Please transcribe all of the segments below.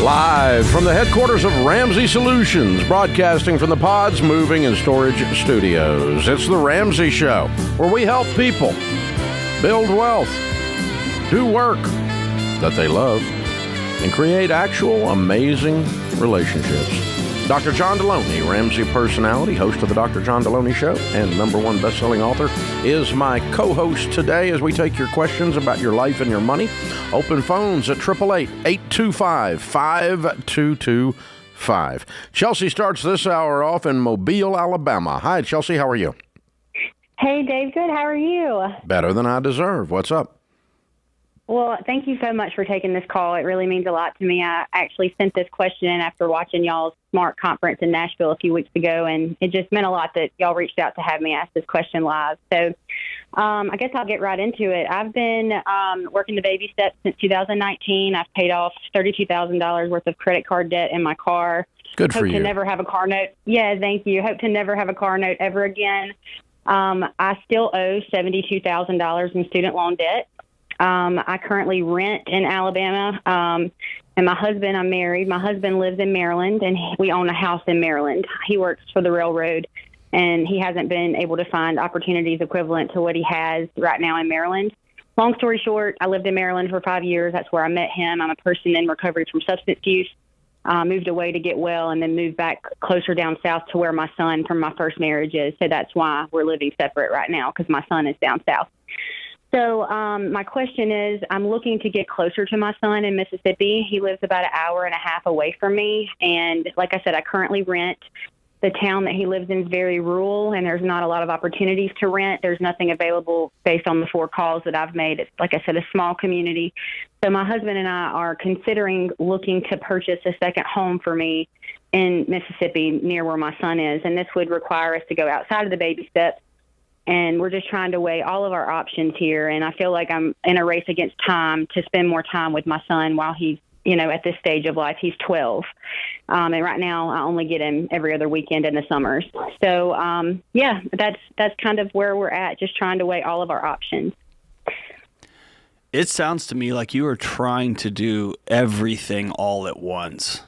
Live from the headquarters of Ramsey Solutions, broadcasting from the Pods Moving and Storage Studios. It's the Ramsey Show, where we help people build wealth, do work that they love, and create actual amazing relationships. Dr. John Deloney, Ramsey personality, host of the Dr. John Deloney Show, and #1 best-selling author, is my co-host today as we take your questions about your life and your money. Open phones at 888-825-5225. Chelsea starts this hour off in Mobile, Alabama. Hi, Chelsea. How are you? Hey, Dave. Good. How are you? Better than I deserve. What's up? Well, thank you so much for taking this call. It really means a lot to me. I actually sent this question in after watching y'all's SMART conference in Nashville a few weeks ago, and it just meant a lot that y'all reached out to have me ask this question live. So I guess I'll get right into it. I've been working the baby steps since 2019. I've paid off $32,000 worth of credit card debt in my car. Good for you. Hope to never have a car note. Yeah, thank you. Hope to never have a car note ever again. I still owe $72,000 in student loan debt. I currently rent in Alabama, and my husband, I'm married. My husband lives in Maryland, and we own a house in Maryland. He works for the railroad, and he hasn't been able to find opportunities equivalent to what he has right now in Maryland. Long story short, I lived in Maryland for 5 years. That's where I met him. I'm a person in recovery from substance use. Moved away to get well, and then moved back closer down south to where my son from my first marriage is. So that's why we're living separate right now, because my son is down south. So my question is, I'm looking to get closer to my son in Mississippi. He lives about an hour and a half away from me. And like I said, I currently rent. The town that he lives in is very rural, and there's not a lot of opportunities to rent. There's nothing available based on the 4 calls that I've made. It's, like I said, a small community. So my husband and I are considering looking to purchase a second home for me in Mississippi near where my son is. And this would require us to go outside of the baby steps. And we're just trying to weigh all of our options here. And I feel like I'm in a race against time to spend more time with my son while he's, at this stage of life. He's 12. And right now I only get him every other weekend in the summers. So, that's kind of where we're at, just trying to weigh all of our options. It sounds to me like you are trying to do everything all at once.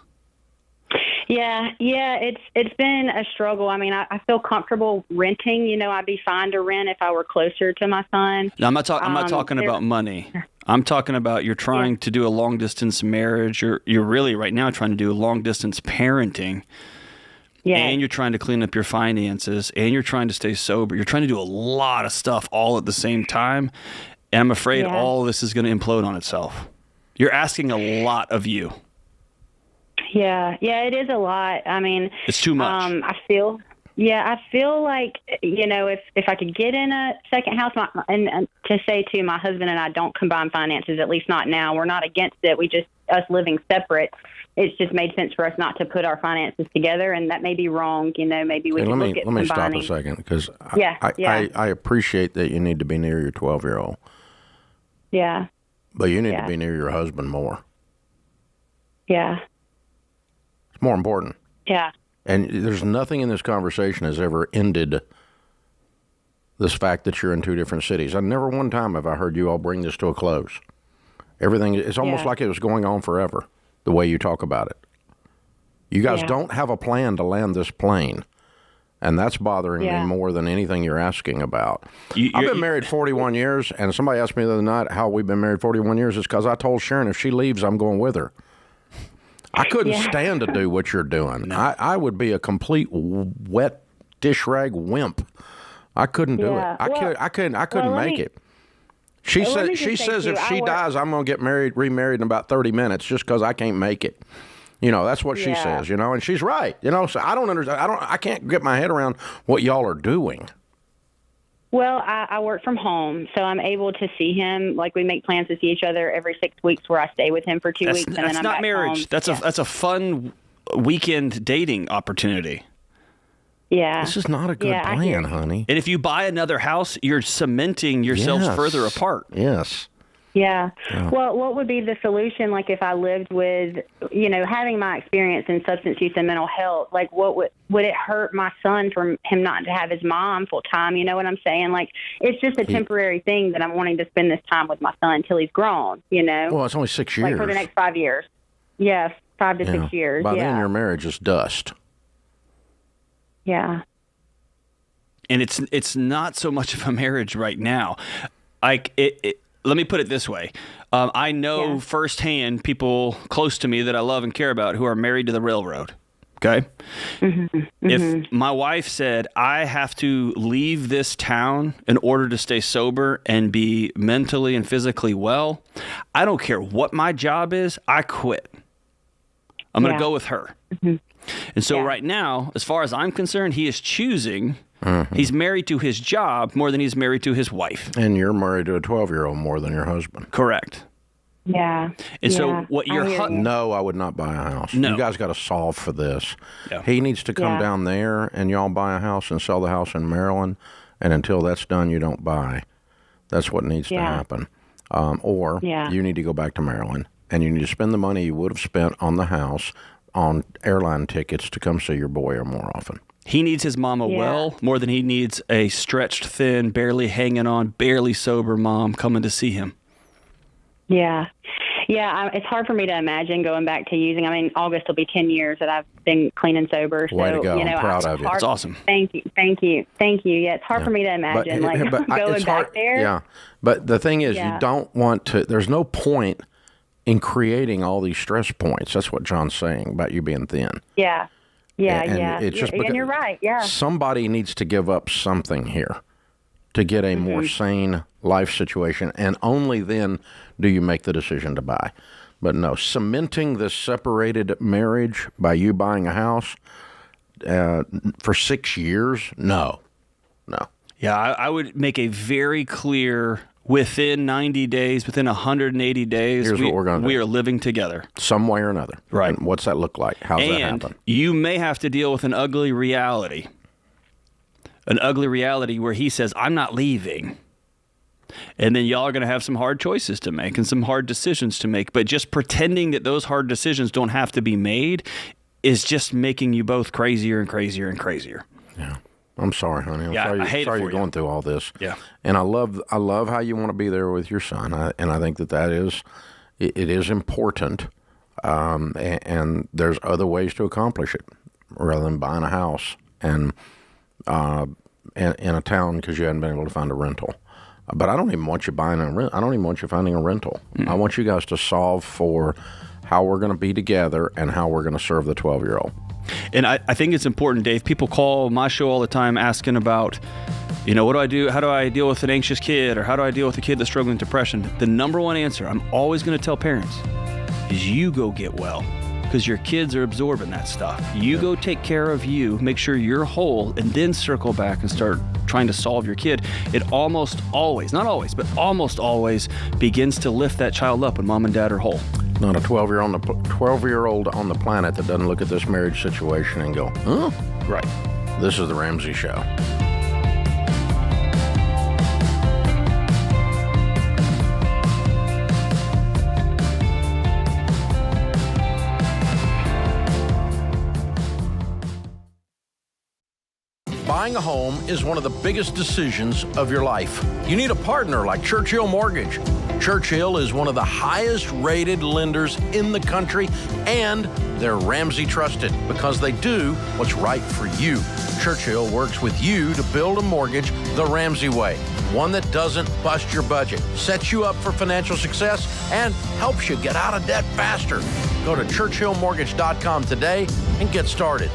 Yeah, it's been a struggle. I mean, I feel comfortable renting. I'd be fine to rent if I were closer to my son. No, I'm not talking about money. I'm talking about you're trying to do a long distance marriage. You're really right now trying to do a long distance parenting. Yeah. And you're trying to clean up your finances, and you're trying to stay sober. You're trying to do a lot of stuff all at the same time. And I'm afraid all of this is going to implode on itself. You're asking a lot of you. Yeah, it is a lot. I mean, it's too much. I feel like, if I could get in a second house, and to say too, my husband and I don't combine finances, at least not now. We're not against it. We just, us living separate, it's just made sense for us not to put our finances together, and that may be wrong. Maybe we can look at combining. Let me stop a second, because I appreciate that you need to be near your 12-year-old. Yeah. But you need to be near your husband more. Yeah. More important. Yeah. And there's nothing in this conversation has ever ended this fact that you're in 2 different cities. I never one time have I heard you all bring this to a close. Everything, it's almost like it was going on forever, the way you talk about it. You guys don't have a plan to land this plane, and that's bothering me more than anything you're asking about. I've been married 41 years, and somebody asked me the other night how we've been married 41 years. It's because I told Sharon if she leaves, I'm going with her. I couldn't stand to do what you're doing. No. I would be a complete wet dish rag wimp. I couldn't do it. I couldn't make it. She says if she dies, I'm going to get remarried in about 30 minutes just because I can't make it. That's what she says, and she's right. So I don't understand. I can't get my head around what y'all are doing. Well, I work from home, so I'm able to see him. Like, we make plans to see each other every 6 weeks, where I stay with him for 2 weeks, and then I'm back home. That's not marriage. That's a fun weekend dating opportunity. Yeah. This is not a good plan, honey. And if you buy another house, you're cementing yourselves further apart. Yes. Yeah. Well, what would be the solution? Like, if I lived with, having my experience in substance use and mental health, like, what would it hurt my son from him not to have his mom full time? You know what I'm saying? Like, it's just a temporary thing that I'm wanting to spend this time with my son until he's grown, Well, it's only 6 years. Like, for the next 5 years. Yes. 5 to 6 years. By then, your marriage is dust. Yeah. And it's not so much of a marriage right now. Like let me put it this way. I know firsthand people close to me that I love and care about who are married to the railroad. Okay. If my wife said, I have to leave this town in order to stay sober and be mentally and physically well, I don't care what my job is, I quit. I'm going to go with her. And so right now, as far as I'm concerned, he is choosing. He's married to his job more than he's married to his wife. And you're married to a 12-year-old more than your husband. Correct. Yeah. And so what you're... No, I would not buy a house. No. You guys got to solve for this. Yeah. He needs to come down there and y'all buy a house and sell the house in Maryland. And until that's done, you don't buy. That's what needs to happen. Or you need to go back to Maryland and you need to spend the money you would have spent on the house on airline tickets to come see your boy or more often. He needs his mama well more than he needs a stretched thin, barely hanging on, barely sober mom coming to see him. Yeah. Yeah, it's hard for me to imagine going back to using. I mean, August will be 10 years that I've been clean and sober. So, way to go. I'm proud of you. That's awesome. Thank you. Yeah, it's hard for me to imagine going back there. Yeah, but the thing is, you don't want to, there's no point in creating all these stress points. That's what John's saying about you being thin. Yeah. It's just and you're right, somebody needs to give up something here to get a more sane life situation, and only then do you make the decision to buy. But no, cementing this separated marriage by you buying a house for 6 years, no. Yeah, I would make a very clear, within 90 days, within 180 days, here's what we're going to do. We are living together. Some way or another. Right. And what's that look like? How's that happen? You may have to deal with an ugly reality. An ugly reality where he says, I'm not leaving. And then y'all are going to have some hard choices to make and some hard decisions to make. But just pretending that those hard decisions don't have to be made is just making you both crazier and crazier and crazier. Yeah. I'm sorry, honey. I'm sorry you're going through all this. Yeah. And I love how you want to be there with your son. And I think that is important. And there's other ways to accomplish it rather than buying a house and in a town because you hadn't been able to find a rental. But I don't even want you buying I don't even want you finding a rental. I want you guys to solve for how we're going to be together and how we're going to serve the 12-year-old. And I think it's important, Dave. People call my show all the time asking about, what do I do? How do I deal with an anxious kid? Or how do I deal with a kid that's struggling with depression? The number one answer I'm always going to tell parents is you go get well, because your kids are absorbing that stuff. You go take care of you, make sure you're whole, and then circle back and start trying to solve your kid. It almost always, not always, but almost always begins to lift that child up when mom and dad are whole. Not a 12-year-old on the planet that doesn't look at this marriage situation and go, huh? Right. This is the Ramsey Show. Buying a home is one of the biggest decisions of your life. You need a partner like Churchill Mortgage. Churchill is one of the highest rated lenders in the country, and they're Ramsey trusted because they do what's right for you. Churchill works with you to build a mortgage the Ramsey way, one that doesn't bust your budget, sets you up for financial success, and helps you get out of debt faster. Go to churchillmortgage.com today and get started.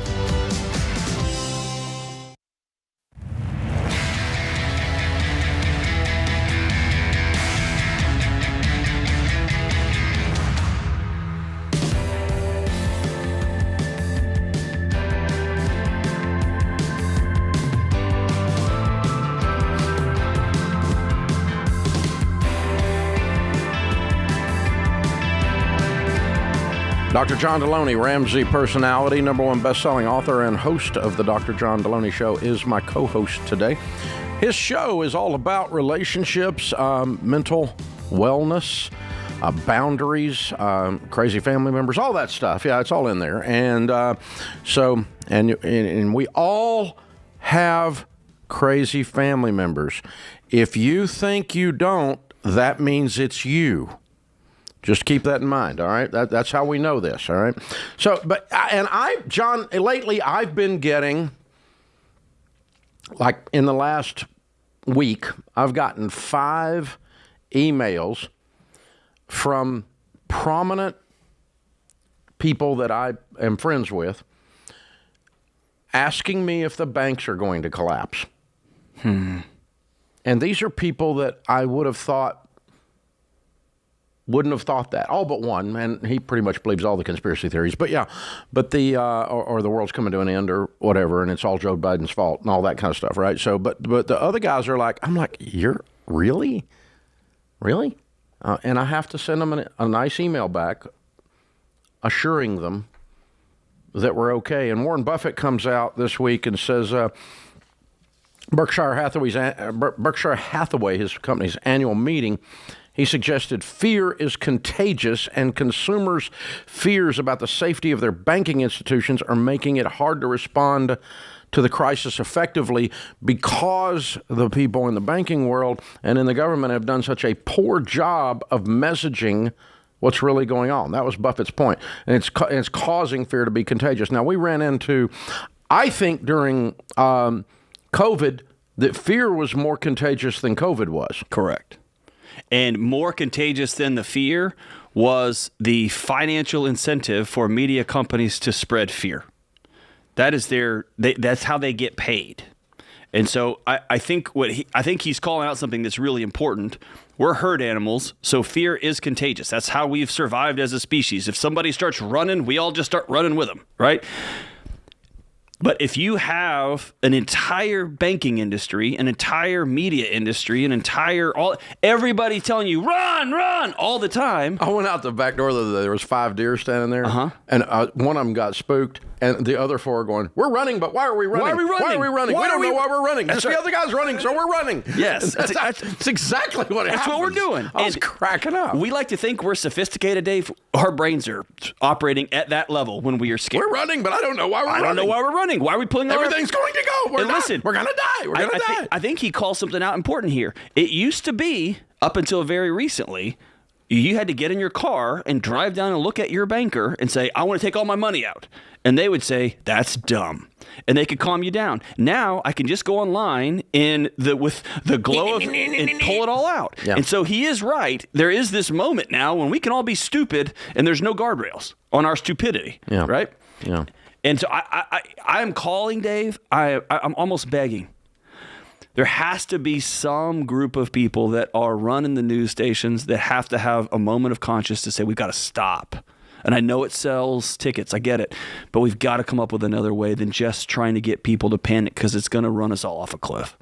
Dr. John Deloney, Ramsey personality, #1 best-selling author and host of the Dr. John Deloney Show, is my co-host today. His show is all about relationships, mental wellness, boundaries, crazy family members, all that stuff. Yeah, it's all in there. And and we all have crazy family members. If you think you don't, that means it's you. Just keep that in mind, all right? That's how we know this, all right? So, John, lately I've been getting, like in the last week, I've gotten 5 emails from prominent people that I am friends with asking me if the banks are going to collapse. And these are people that I wouldn't have thought that. All but one, and he pretty much believes all the conspiracy theories. But yeah, but or the world's coming to an end or whatever, and it's all Joe Biden's fault and all that kind of stuff, right? So, but the other guys are like, I'm like, you're really? And I have to send them a nice email back assuring them that we're okay. And Warren Buffett comes out this week and says, Berkshire Hathaway, his company's annual meeting, he suggested fear is contagious and consumers' fears about the safety of their banking institutions are making it hard to respond to the crisis effectively because the people in the banking world and in the government have done such a poor job of messaging what's really going on. That was Buffett's point. And it's causing fear to be contagious. Now, we ran into, I think during COVID, that fear was more contagious than COVID was. Correct. And more contagious than the fear was the financial incentive for media companies to spread fear. That is that's how they get paid. And so I think he's calling out something that's really important. We're herd animals, so fear is contagious. That's how we've survived as a species. If somebody starts running, we all just start running with them, right? But if you have an entire banking industry, an entire media industry, everybody telling you, run, all the time. I went out the back door the other day. There was 5 deer standing there. And one of them got spooked. And the other 4 are going, we're running, but why are we running? Why are we running? We don't know why we're running. Just the other guy's running, so we're running. Yes. That's exactly what happens. That's what we're doing. I was cracking up. We like to think we're sophisticated, Dave. Our brains are operating at that level when we are scared. We're running, but I don't know why we're running. I don't know why we're running. Why are we pulling our... Everything's going to go. We're going to die. We're going to die. I think he calls something out important here. It used to be, up until very recently, you had to get in your car and drive down and look at your banker and say, I want to take all my money out. And they would say, that's dumb. And they could calm you down. Now I can just go online with the glow of and pull it all out. Yeah. And so he is right. There is this moment now when we can all be stupid and there's no guardrails on our stupidity. Yeah. Right? Yeah. And so I'm calling, Dave. I'm almost begging. There has to be some group of people that are running the news stations that have to have a moment of conscience to say, we've got to stop. And I know it sells tickets. I get it. But we've got to come up with another way than just trying to get people to panic because it's going to run us all off a cliff.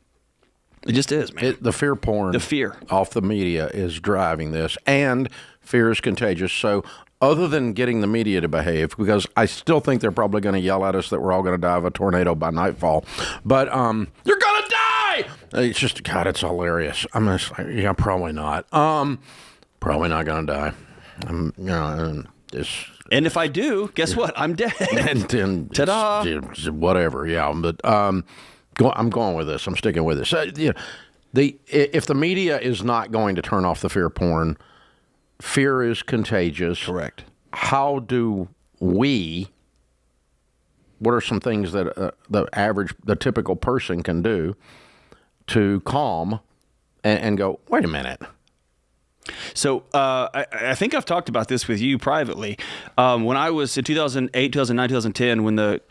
It just is, man. The fear porn. The fear. Off the media is driving this. And fear is contagious. So other than getting the media to behave, because I still think they're probably going to yell at us that we're all going to die of a tornado by nightfall. But you're going to die! It's just, God, it's hilarious. I'm just like, yeah, probably not. Probably not going to die. And if I do, guess what? I'm dead. and Ta-da! Whatever, yeah. But I'm going with this. I'm sticking with this. If the media is not going to turn off the fear porn, fear is contagious. Correct. How do we? What are some things that the typical person can do to calm and go, wait a minute? So I think I've talked about this with you privately. When I was in 2008, 2009, 2010, when the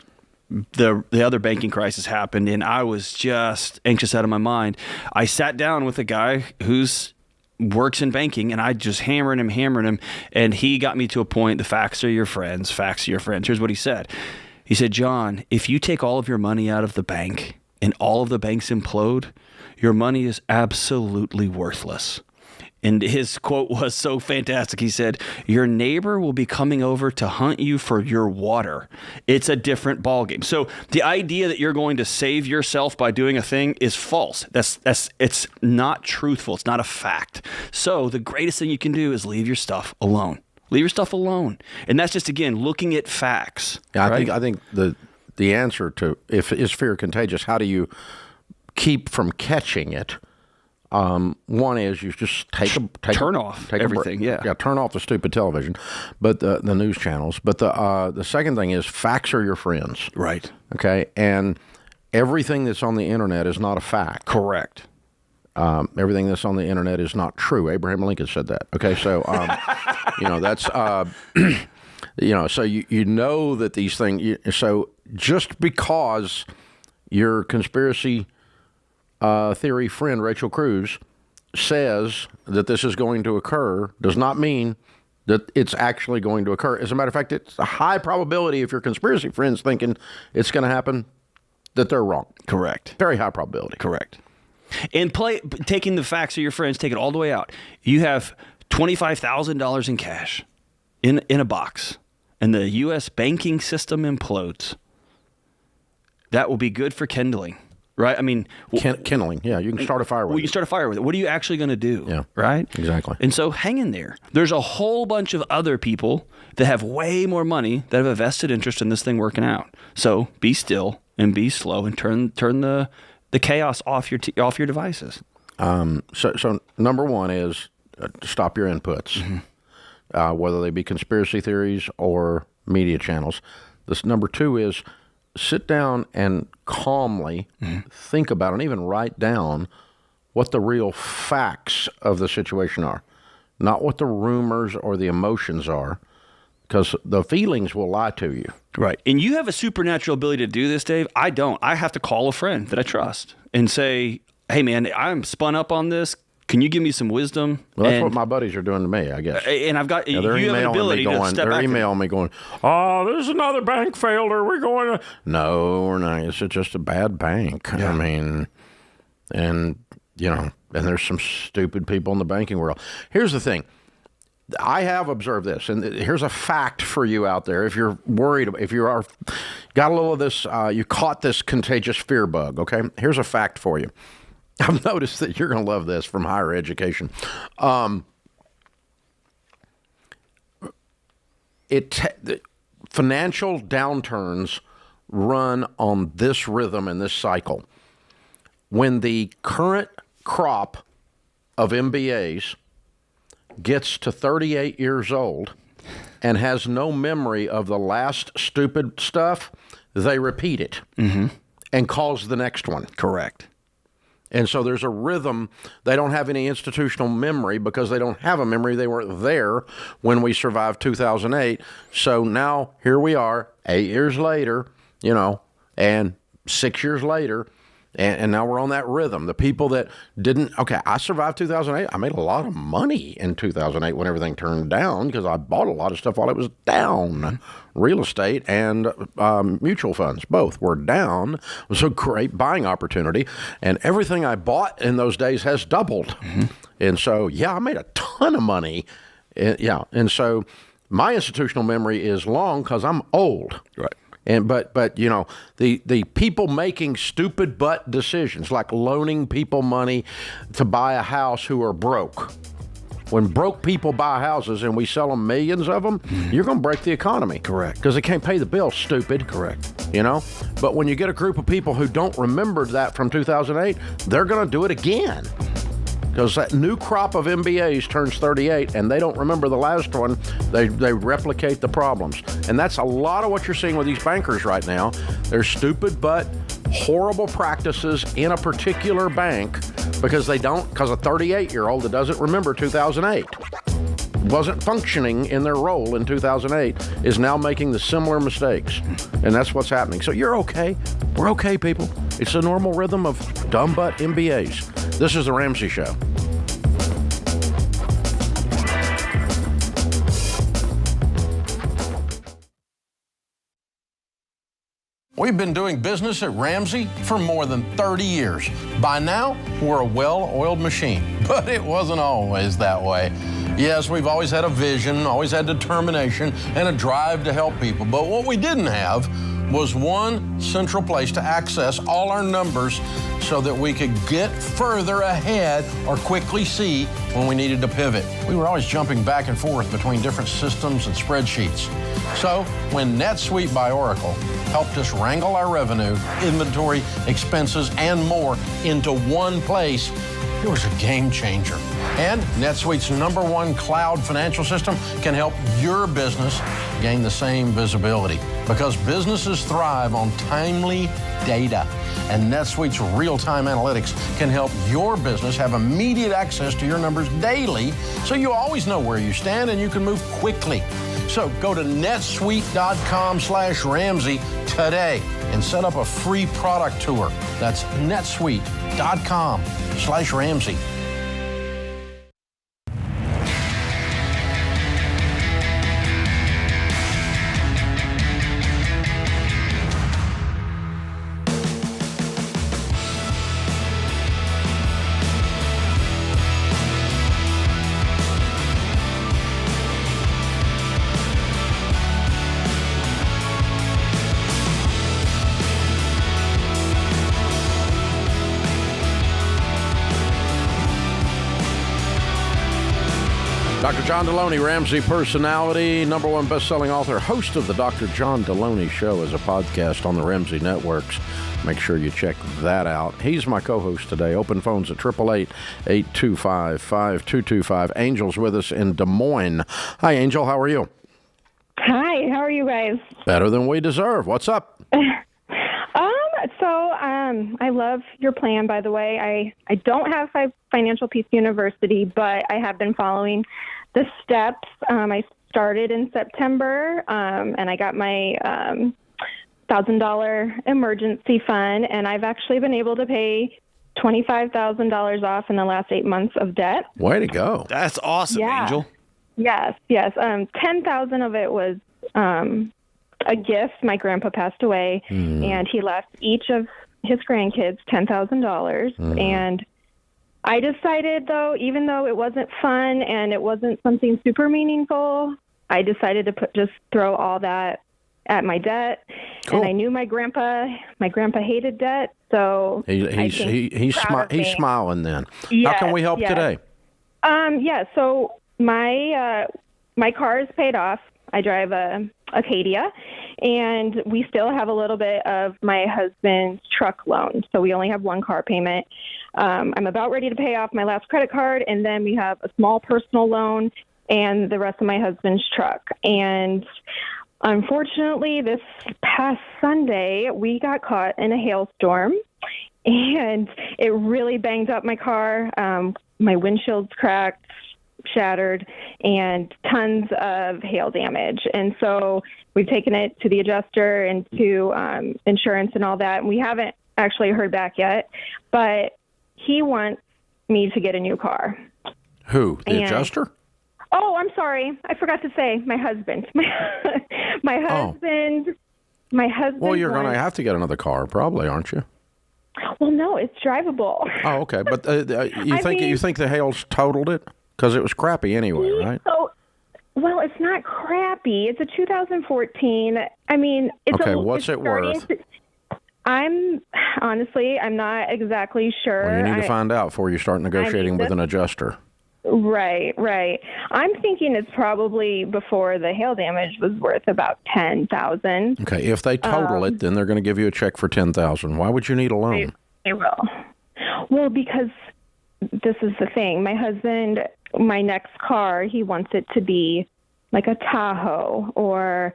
other banking crisis happened, and I was just anxious out of my mind, I sat down with a guy who's works in banking, and I just hammered him, and he got me to a point. The facts are your friends. Facts are your friends. Here's what he said. He said, John, if you take all of your money out of the bank and all of the banks implode, your money is absolutely worthless. And his quote was so fantastic. He said, your neighbor will be coming over to hunt you for your water. It's a different ballgame. So the idea that you're going to save yourself by doing a thing is false. It's not truthful. It's not a fact. So the greatest thing you can do is leave your stuff alone. Leave your stuff alone. And that's just, again, looking at facts. Yeah, right? I think the answer to, if is fear contagious, how do you keep from catching it? One is you just turn off everything. Yeah, turn off the stupid television, but the news channels. But the second thing is facts are your friends. Right. Okay, and everything that's on the internet is not a fact. Correct. Everything that's on the internet is not true. Abraham Lincoln said that. Okay, so that's so you know that these things. So just because your conspiracy theory friend Rachel Cruz says that this is going to occur does not mean that it's actually going to occur. As a matter of fact, it's a high probability if your conspiracy friend's thinking it's going to happen that they're wrong. Correct. Very high probability. Correct. And taking the facts of your friends, take it all the way out. You have $25,000 in cash in a box, and the U.S. banking system implodes. That will be good for kindling, right? I mean, kindling. Yeah, you can start a fire with it. You can start a fire with it. What are you actually going to do? Yeah, right. Exactly. And so, hang in there. There's a whole bunch of other people that have way more money that have a vested interest in this thing working out. So, be still and be slow and turn the chaos off your devices. So number one is stop your inputs, whether they be conspiracy theories or media channels. This number two is sit down and calmly think about and even write down what the real facts of the situation are, not what the rumors or the emotions are, because the feelings will lie to you. Right. And you have a supernatural ability to do this, Dave. I don't. I have to call a friend that I trust and say, hey, man, I'm spun up on this. Can you give me some wisdom? Well, that's what my buddies are doing to me, I guess. And I've got, you have an ability to step back. They're emailing me going, oh, there's another bank failed. Are we going to? No, we're not. It's just a bad bank. Yeah. I mean, and there's some stupid people in the banking world. Here's the thing. I have observed this, and here's a fact for you out there. If you're worried, if you are got a little of this, you caught this contagious fear bug, okay? Here's a fact for you. I've noticed that you're going to love this from higher education. Financial downturns run on this rhythm and this cycle. When the current crop of MBAs gets to 38 years old and has no memory of the last stupid stuff, they repeat it and cause the next one. Correct. And so there's a rhythm. They don't have any institutional memory because they don't have a memory. They weren't there when we survived 2008. So now here we are 8 years later, and 6 years later, and now we're on that rhythm. The people that didn't, I survived 2008. I made a lot of money in 2008 when everything turned down because I bought a lot of stuff while it was down. Real estate and mutual funds, both were down. It was a great buying opportunity. And everything I bought in those days has doubled. And so, I made a ton of money. And so my institutional memory is long because I'm old. Right. And but the people making stupid butt decisions like loaning people money to buy a house who are broke. When broke people buy houses and we sell them millions of them, you're going to break the economy. Correct. Because they can't pay the bill, stupid. Correct. But when you get a group of people who don't remember that from 2008, they're going to do it again. Because that new crop of MBAs turns 38 and they don't remember the last one, they replicate the problems. And that's a lot of what you're seeing with these bankers right now. They're stupid but horrible practices in a particular bank because a 38-year-old that doesn't remember 2008, wasn't functioning in their role in 2008, is now making the similar mistakes. And that's what's happening. So you're okay. We're okay, people. It's a normal rhythm of dumb butt MBAs. This is The Ramsey Show. We've been doing business at Ramsey for more than 30 years. By now, we're a well-oiled machine, but it wasn't always that way. Yes, we've always had a vision, always had determination, and a drive to help people. But what we didn't have was one central place to access all our numbers so that we could get further ahead or quickly see when we needed to pivot. We were always jumping back and forth between different systems and spreadsheets. So when NetSuite by Oracle helped us wrangle our revenue, inventory, expenses, and more into one place, It was a game changer. And NetSuite's #1 cloud financial system can help your business gain the same visibility, because businesses thrive on timely data. And NetSuite's real-time analytics can help your business have immediate access to your numbers daily, so you always know where you stand and you can move quickly. So go to netsuite.com/Ramsey today and set up a free product tour. That's netsuite.com/Ramsey. Dr. John Deloney, Ramsey personality, #1 best-selling author, host of the Dr. John Deloney Show as a podcast on the Ramsey Networks. Make sure you check that out. He's my co-host today. Open phones at 888-825-5225. Angel's with us in Des Moines. Hi, Angel. How are you? Hi. How are you guys? Better than we deserve. What's up? I love your plan, by the way. I don't have Financial Peace University, but I have been following the steps. I started in September, and I got my $1,000 emergency fund, and I've actually been able to pay $25,000 off in the last 8 months of debt. Way to go. That's awesome, Yeah. Angel. Yes. 10,000 of it was a gift. My grandpa passed away, and he left each of his grandkids $10,000. And I decided, though, even though it wasn't fun and it wasn't something super meaningful, I decided to just throw all that at my debt. Cool. And I knew my grandpa hated debt, so he's smiling then. Yes, How can we help today? So my car is paid off. I drive a Acadia, and we still have a little bit of my husband's truck loan. So we only have one car payment. I'm about ready to pay off my last credit card, and then we have a small personal loan and the rest of my husband's truck. And unfortunately, this past Sunday, we got caught in a hailstorm, and it really banged up my car. My windshield's cracked, shattered, and tons of hail damage. And so we've taken it to the adjuster and to insurance and all that. And we haven't actually heard back yet, but he wants me to get a new car. Who? The adjuster? Oh, I'm sorry. I forgot to say my husband. My husband. Well, you're going to have to get another car, probably, aren't you? Well, no, it's drivable. Oh, okay. But you think the hail's totaled it? Because it was crappy anyway, right? Well, it's not crappy. It's a 2014. I mean, okay. What's it worth? I'm not exactly sure. Well, you need to find out before you start negotiating with an adjuster. Right. I'm thinking it's probably before the hail damage was worth about $10,000. Okay. If they total it, then they're going to give you a check for $10,000. Why would you need a loan? They will. Well, because this is the thing. My husband, my next car, he wants it to be like a Tahoe or,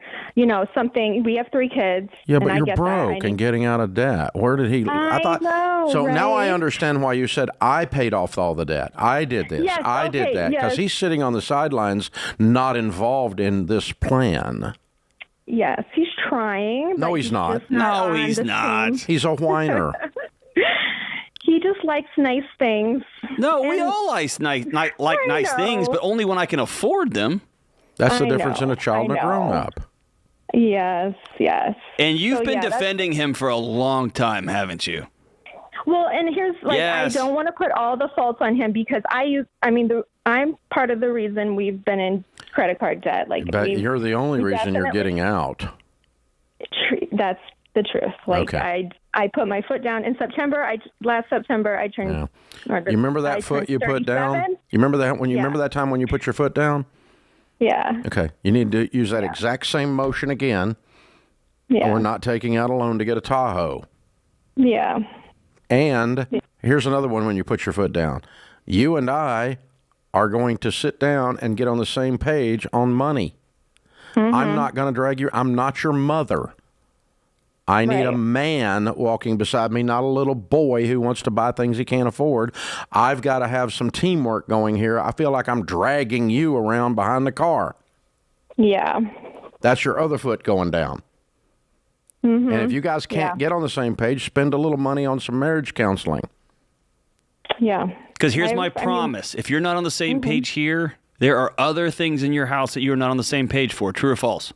something. We have 3 kids. Yeah, but you're broke and getting out of debt. Where did he? I know, so right? now I understand why you said I paid off all the debt. I did this. Yes, I did that. Because he's sitting on the sidelines, not involved in this plan. Yes, he's trying. No, he's not. No, he's not. He's a whiner. He just likes nice things. No, we all like nice things, but only when I can afford them. That's the difference in a child and a grown-up. Yes. And you've been defending him for a long time, haven't you? Well, and here's I don't want to put all the faults on him because I'm part of the reason we've been in credit card debt. But you're the only reason you're getting out. That's the truth. Okay. I put my foot down in September. Last September I turned. You remember that foot you put down? You remember that when you remember that time when you put your foot down? Yeah. Okay. You need to use that exact same motion again. Yeah. Or we're not taking out a loan to get a Tahoe. Yeah. And here's another one when you put your foot down. You and I are going to sit down and get on the same page on money. I'm not going to drag you. I'm not your mother. I need a man walking beside me, not a little boy who wants to buy things he can't afford. I've got to have some teamwork going here. I feel like I'm dragging you around behind the car. Yeah. That's your other foot going down. And if you guys can't get on the same page, spend a little money on some marriage counseling. Yeah. Because here's my promise. If you're not on the same page here, there are other things in your house that you're not on the same page for. True or false?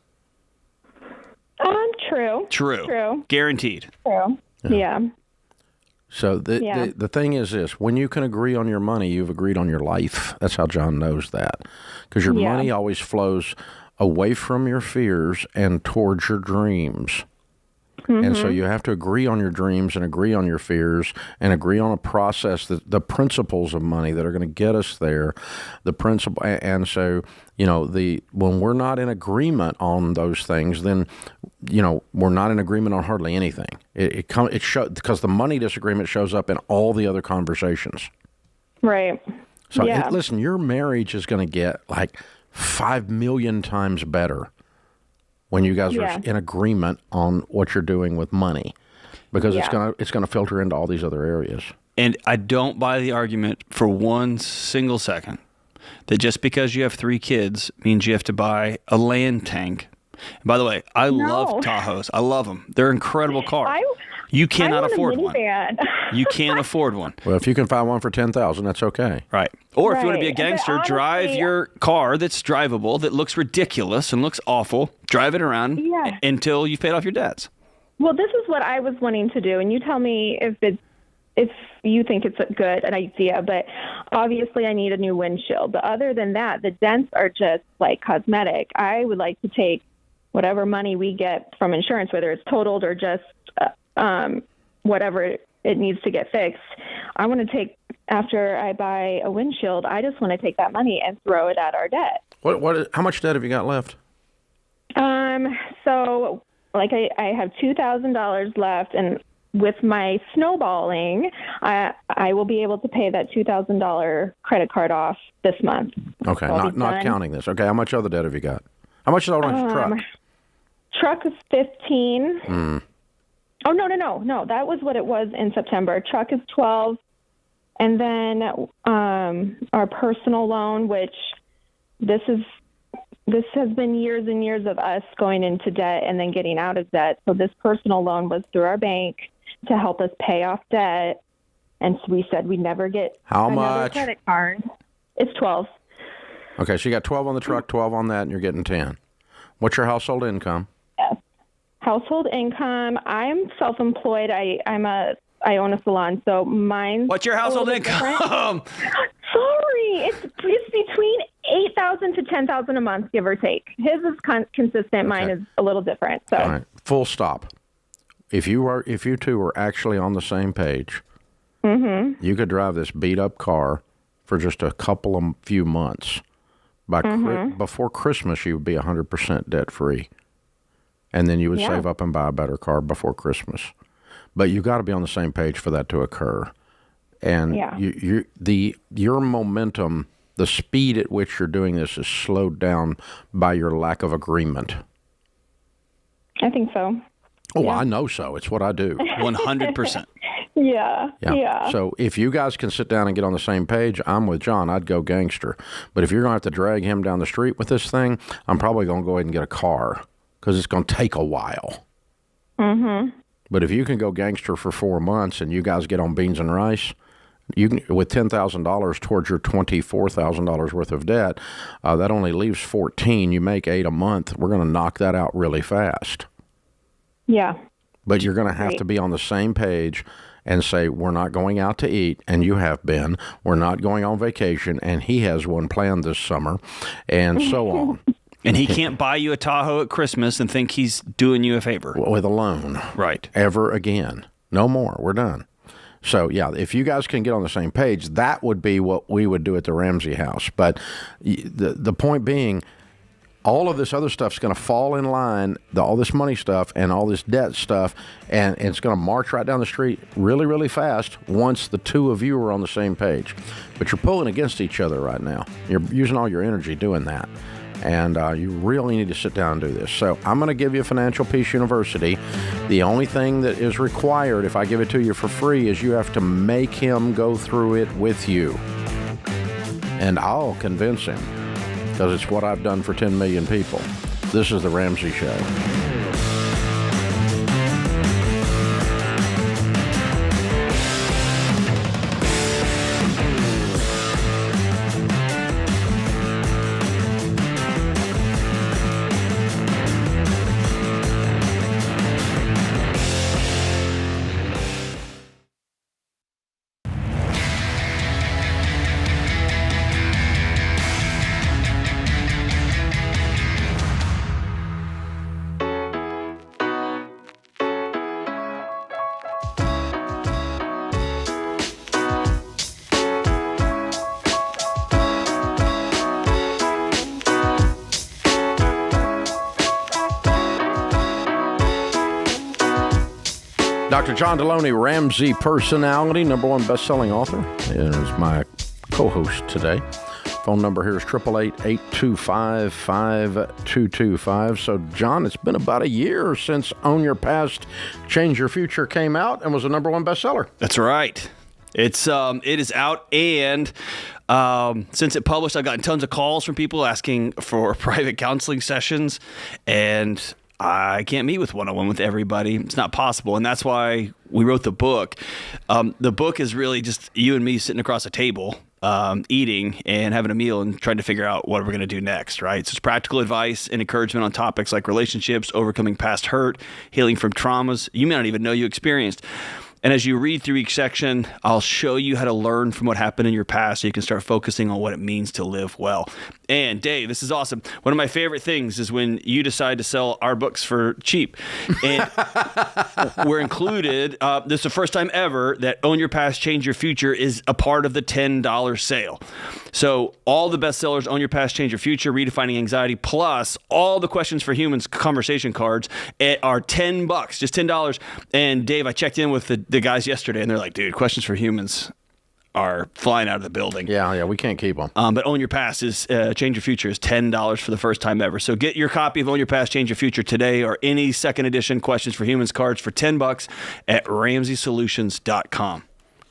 True. True. Guaranteed. True. Yeah. So the thing is this. When you can agree on your money, you've agreed on your life. That's how John knows that. Because your money always flows away from your fears and towards your dreams. And so you have to agree on your dreams and agree on your fears and agree on a process, the principles of money that are going to get us there, the principle. And so, when we're not in agreement on those things, then, we're not in agreement on hardly anything. It shows, because the money disagreement shows up in all the other conversations. Right. So listen, your marriage is going to get like 5 million times better when you guys are in agreement on what you're doing with money, because it's gonna filter into all these other areas. And I don't buy the argument for one single second that just because you have 3 kids means you have to buy a land tank. And by the way, I love Tahoes. I love them. They're incredible cars. You cannot afford one. You can't afford one. Well, if you can find one for $10,000, that's okay. Right. Or if you want to be a gangster, drive your car that's drivable, that looks ridiculous and looks awful. Drive it around until you've paid off your debts. Well, this is what I was wanting to do, and you tell me if you think it's a good an idea. But obviously, I need a new windshield. But other than that, the dents are just like cosmetic. I would like to take whatever money we get from insurance, whether it's totaled or just whatever it needs to get fixed. I want to take, after I buy a windshield, I just want to take that money and throw it at our debt. How much debt have you got left? So like I have $2,000 left, and with my snowballing, I will be able to pay that $2,000 credit card off this month. Okay, not counting this. Okay, how much other debt have you got? How much is owed on your truck? Truck is $15. Oh, no. That was what it was in September. Truck is $12. And then our personal loan, which this has been years and years of us going into debt and then getting out of debt. So this personal loan was through our bank to help us pay off debt. And so we said we'd never get another credit card. It's $12. Okay, so you got 12 on the truck, 12 on that, and you're getting 10. What's your household income? Yes. Household income. I'm self-employed. I own a salon, so mine's. What's your household income? Sorry, it's between $8,000 to $10,000 a month, give or take. His is consistent. Mine is a little different. So. All right. Full stop. If you two were actually on the same page, you could drive this beat up car for just a few months. Before Christmas, you would be 100% debt free, and then you would save up and buy a better car before Christmas. But you got to be on the same page for that to occur. And your momentum, the speed at which you're doing this, is slowed down by your lack of agreement. I think so. Oh, I know so. It's what I do. 100%. Yeah. So if you guys can sit down and get on the same page, I'm with John. I'd go gangster. But if you're going to have to drag him down the street with this thing, I'm probably going to go ahead and get a car, because it's going to take a while. But if you can go gangster for 4 months and you guys get on beans and rice, you can, with $10,000 towards your $24,000 worth of debt, that only leaves 14. You make 8 a month. We're going to knock that out really fast. Yeah. But you're going to have to be on the same page and say, we're not going out to eat, and you have been. We're not going on vacation, and he has one planned this summer, and so on. And he can't buy you a Tahoe at Christmas and think he's doing you a favor. With a loan. Right. Ever again. No more. We're done. So, if you guys can get on the same page, that would be what we would do at the Ramsey house. But the point being, all of this other stuff's going to fall in line, all this money stuff and all this debt stuff, and it's going to march right down the street really, really fast once the two of you are on the same page. But you're pulling against each other right now. You're using all your energy doing that. And you really need to sit down and do this. So I'm going to give you Financial Peace University. The only thing that is required, if I give it to you for free, is you have to make him go through it with you. And I'll convince him, because it's what I've done for 10 million people. This is The Ramsey Show. Dr. John Deloney, Ramsey personality, #1 best-selling author, is my co-host today. Phone number here is 888-825-5225. So, John, it's been about a year since Own Your Past, Change Your Future came out and was a #1 bestseller. That's right. It is out, and since it published, I've gotten tons of calls from people asking for private counseling sessions, and I can't meet with one-on-one with everybody. It's not possible, and that's why we wrote the book. The book is really just you and me sitting across a table, eating and having a meal and trying to figure out what we're going to do next, right? So it's practical advice and encouragement on topics like relationships, overcoming past hurt, healing from traumas you may not even know you experienced. And as you read through each section, I'll show you how to learn from what happened in your past so you can start focusing on what it means to live well. And Dave, this is awesome. One of my favorite things is when you decide to sell our books for cheap. And we're included. This is the first time ever that Own Your Past, Change Your Future is a part of the $10 sale. So all the bestsellers, Own Your Past, Change Your Future, Redefining Anxiety, plus all the Questions for Humans conversation cards are $10, just $10. And Dave, I checked in with the guys yesterday, and they're like, dude, Questions for Humans are flying out of the building. Yeah, we can't keep them. But Own Your Past is Change Your Future is $10 for the first time ever. So get your copy of Own Your Past, Change Your Future today, or any second edition Questions for Humans cards for $10 at RamseySolutions.com.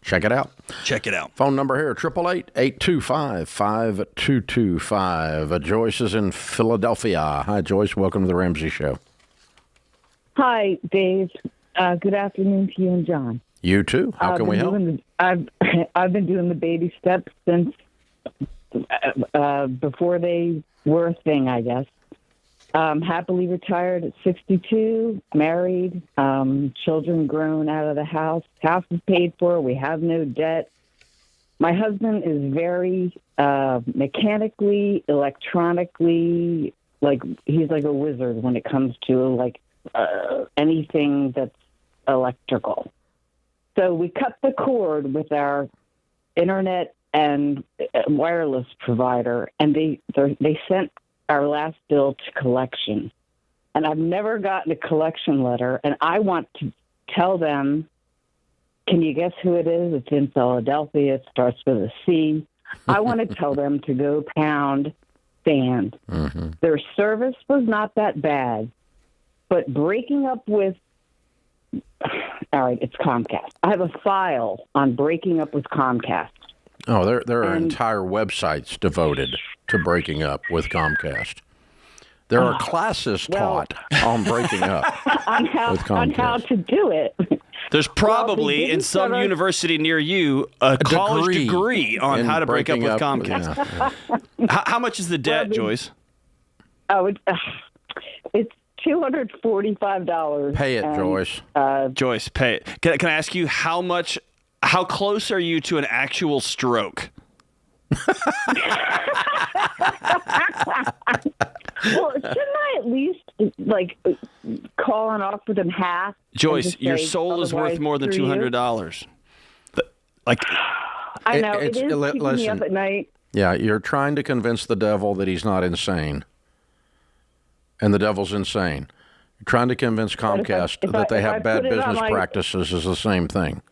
Check it out. Check it out. Phone number here, 888-825-5225. Joyce is in Philadelphia. Hi, Joyce. Welcome to The Ramsey Show. Hi, Dave. Good afternoon to you and John. You too. How can we help? I've been doing the baby steps since before they were a thing, I guess. Happily retired at 62, married, children grown out of the house. House is paid for. We have no debt. My husband is very mechanically, electronically, he's like a wizard when it comes to anything that's electrical. So we cut the cord with our internet and wireless provider, and they sent our last bill to collection. And I've never gotten a collection letter, and I want to tell them, can you guess who it is? It's in Philadelphia. It starts with a C. I want to tell them to go pound sand. Mm-hmm. Their service was not that bad, but breaking up with all right, it's Comcast. I have a file on breaking up with Comcast. Oh, there are entire websites devoted to breaking up with Comcast. There are classes taught on breaking up with Comcast. On how to do it. There's probably in some university near you a college degree on how to break up with Comcast. Yeah. How much is the debt, Joyce? Oh, it's $245. Pay it, Joyce. Joyce, pay it. Can I ask you how close are you to an actual stroke? Well, shouldn't I at least call and offer them half? Joyce, your soul is worth more than $200. I know it is keeping me up at night. Yeah, you're trying to convince the devil that he's not insane. and the devil's insane. Trying to convince Comcast that they have bad business practices is the same thing.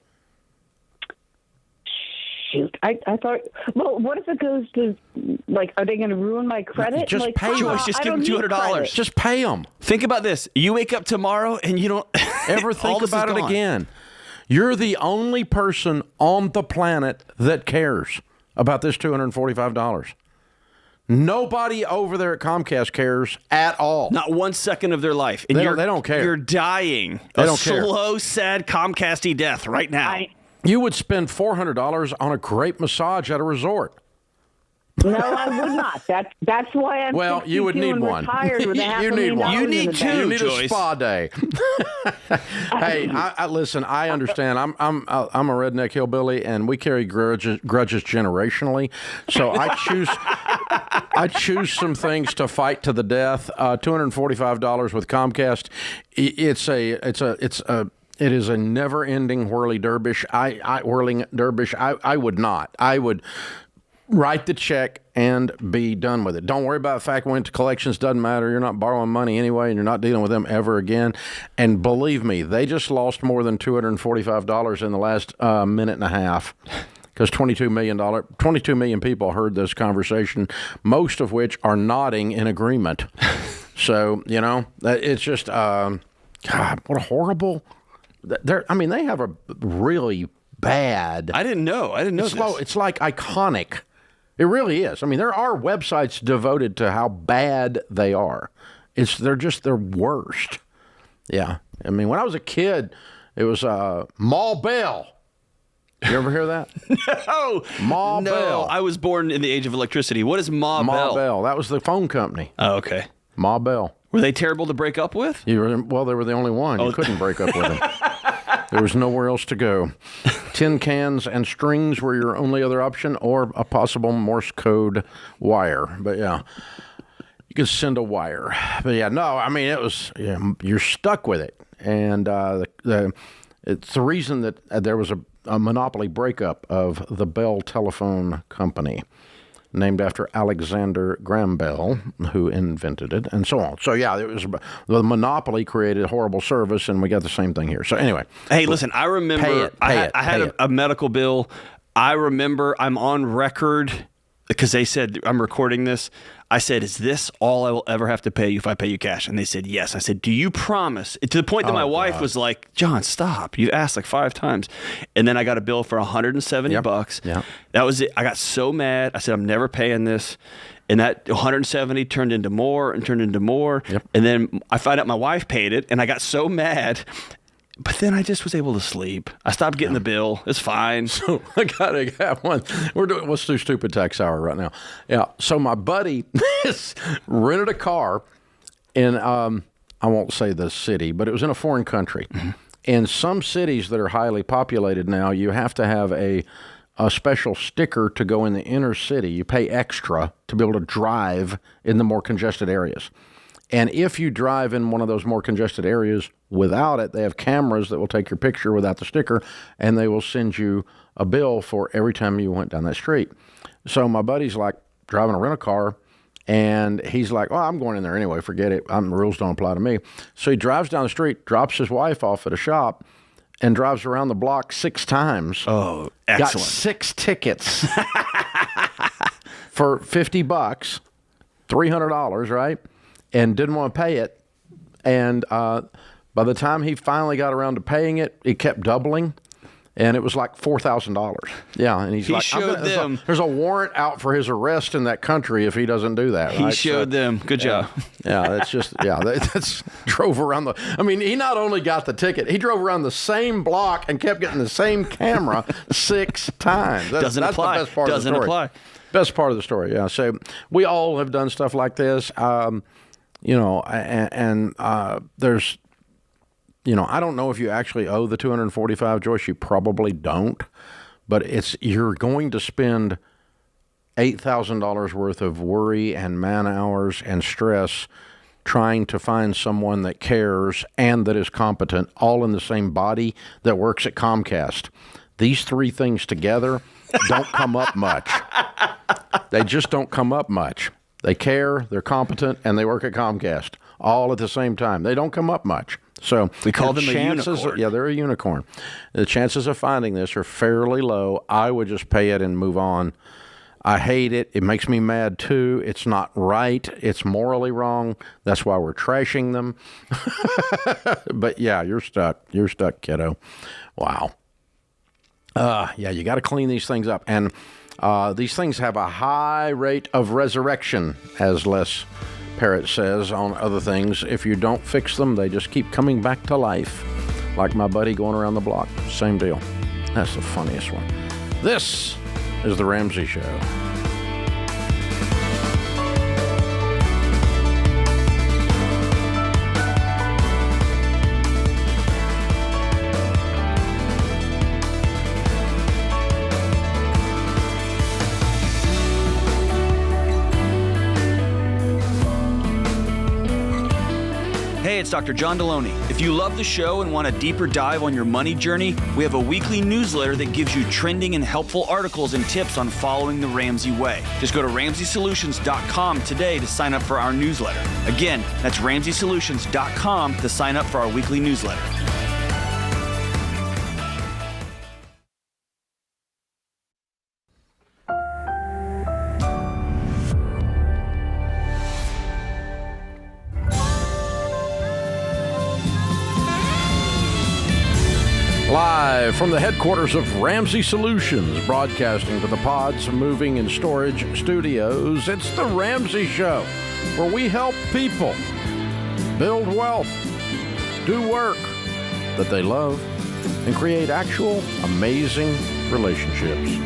Shoot, I thought, well, what if it goes to, like, are they going to ruin my credit? Just like, pay them. Just give them $200. Just pay them. Think about this. You wake up tomorrow and you don't ever think about it again. You're the only person on the planet that cares about this $245. Nobody over there at Comcast cares at all. Not 1 second of their life. And they don't care. You're dying. They don't care. Slow, sad Comcasty death right now. You would spend $400 on a great massage at a resort. No, I would not. That's why I'm. Well, you would need one. You need one. You need two. You need Joyce. a spa day. Hey, I listen. I understand. I'm a redneck hillbilly, and we carry grudges generationally. So I choose some things to fight to the death. $245 with Comcast. It is a never-ending whirling dervish. I would not. I would write the check and be done with it. Don't worry about the fact when to collections. Doesn't matter. You're not borrowing money anyway, and you're not dealing with them ever again. And believe me, they just lost more than $245 in the last minute and a half. Because 22 million people heard this conversation, most of which are nodding in agreement. So, it's just, God, what a horrible. They have a really bad. I didn't know this. It's like iconic. It really is. There are websites devoted to how bad they are. They're just their worst. Yeah. When I was a kid, it was Ma Bell. You ever hear that? No. Ma No. Bell. I was born in the age of electricity. What is Ma Bell? Ma Bell. That was the phone company. Oh, okay. Ma Bell. Were they terrible to break up with? They were the only one. You couldn't break up with them. There was nowhere else to go. Tin cans and strings were your only other option, or a possible Morse code wire. But yeah, you could send a wire. But yeah, no, it was, you're stuck with it. And it's the reason that there was a monopoly breakup of the Bell Telephone Company, named after Alexander Graham Bell, who invented it, and so on. So, yeah, the monopoly created horrible service, and we got the same thing here. So, anyway. Hey, listen, I remember I had a medical bill. I remember I'm on record because they said, I'm recording this. I said, is this all I will ever have to pay you if I pay you cash? And they said, yes. I said, do you promise? To the point that my wife was like, John, stop. You've asked like 5 times. And then I got a bill for $170. Yeah. That was it. I got so mad. I said, I'm never paying this. And that 170 turned into more and turned into more. Yep. And then I found out my wife paid it, and I got so mad. But then I just was able to sleep. I stopped getting the bill. It's fine. So I gotta have one. Let's do stupid tax hour right now. Yeah. So my buddy rented a car in I won't say the city, but it was in a foreign country. Mm-hmm. In some cities that are highly populated now, you have to have a special sticker to go in the inner city. You pay extra to be able to drive in the more congested areas. And if you drive in one of those more congested areas without it, they have cameras that will take your picture without the sticker, and they will send you a bill for every time you went down that street. So my buddy's like driving a rental car, and he's like, well, I'm going in there anyway. Forget it. The rules don't apply to me. So he drives down the street, drops his wife off at a shop, and drives around the block 6 times. Oh, excellent. Got 6 tickets for $50, $300, right? And didn't want to pay it. And by the time he finally got around to paying it, it kept doubling. And it was like $4,000. Yeah, and he like, showed them. There's a warrant out for his arrest in that country if he doesn't do that. He showed them. Good job. Yeah, that's just that's drove around he not only got the ticket, he drove around the same block and kept getting the same camera 6 times. That's apply. The best part of the story. Apply. Best part of the story. Yeah. So we all have done stuff like this. There's. I don't know if you actually owe the $245, Joyce. You probably don't, but you're going to spend $8,000 worth of worry and man hours and stress trying to find someone that cares and that is competent, all in the same body that works at Comcast. These 3 things together don't come up much. They just don't come up much. They care, they're competent, and they work at Comcast. all at the same time. They don't come up much. So we call them chances, a unicorn. Yeah, they're a unicorn. The chances of finding this are fairly low. I would just pay it and move on. I hate it. It makes me mad, too. It's not right. It's morally wrong. That's why we're trashing them. But, yeah, you're stuck. You're stuck, kiddo. Wow. Yeah, you got to clean these things up. And these things have a high rate of resurrection, as Les Parrott says on other things. If you don't fix them, they just keep coming back to life. Like my buddy going around the block. Same deal. That's the funniest one. This is The Ramsey Show. Hey, it's Dr. John Deloney. If you love the show and want a deeper dive on your money journey, we have a weekly newsletter that gives you trending and helpful articles and tips on following the Ramsey way. Just go to RamseySolutions.com today to sign up for our newsletter. Again, that's RamseySolutions.com to sign up for our weekly newsletter. Live from the headquarters of Ramsey Solutions, broadcasting to the Pods Moving and Storage Studios, it's The Ramsey Show, where we help people build wealth, do work that they love, and create actual amazing relationships.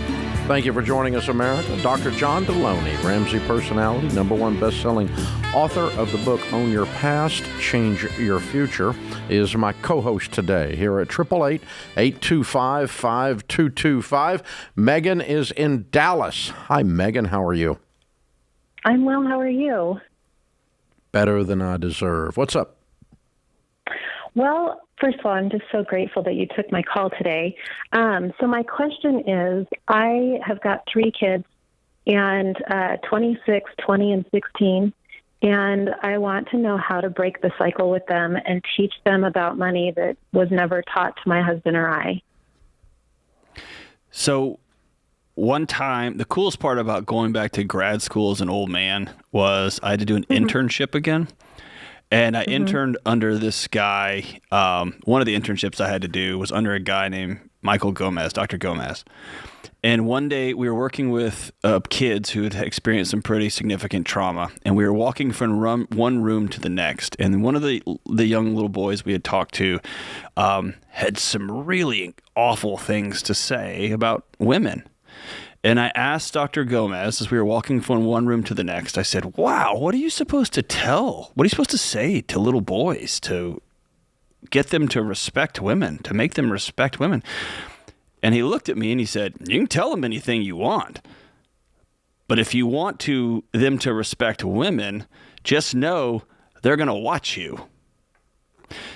Thank you for joining us, America. Dr. John Deloney, Ramsey personality, #1 best-selling author of the book Own Your Past, Change Your Future, is my co-host today here at 888-825-5225. Megan is in Dallas. Hi, Megan. How are you? I'm well. How are you? Better than I deserve. What's up? Well, first of all, I'm just so grateful that you took my call today. So my question is, I have got 3 kids, and 26, 20, and 16, and I want to know how to break the cycle with them and teach them about money that was never taught to my husband or I. So one time, the coolest part about going back to grad school as an old man was I had to do an internship again. And I interned under this guy. One of the internships I had to do was under a guy named Michael Gomez, Dr. Gomez. And one day we were working with kids who had experienced some pretty significant trauma. And we were walking from one room to the next. And one of the young little boys we had talked to had some really awful things to say about women. And I asked Dr. Gomez as we were walking from one room to the next, I said, wow, what are you supposed to tell? What are you supposed to say to little boys to get them to respect women, to make them respect women? And he looked at me and he said, you can tell them anything you want. But if you want them to respect women, just know they're going to watch you.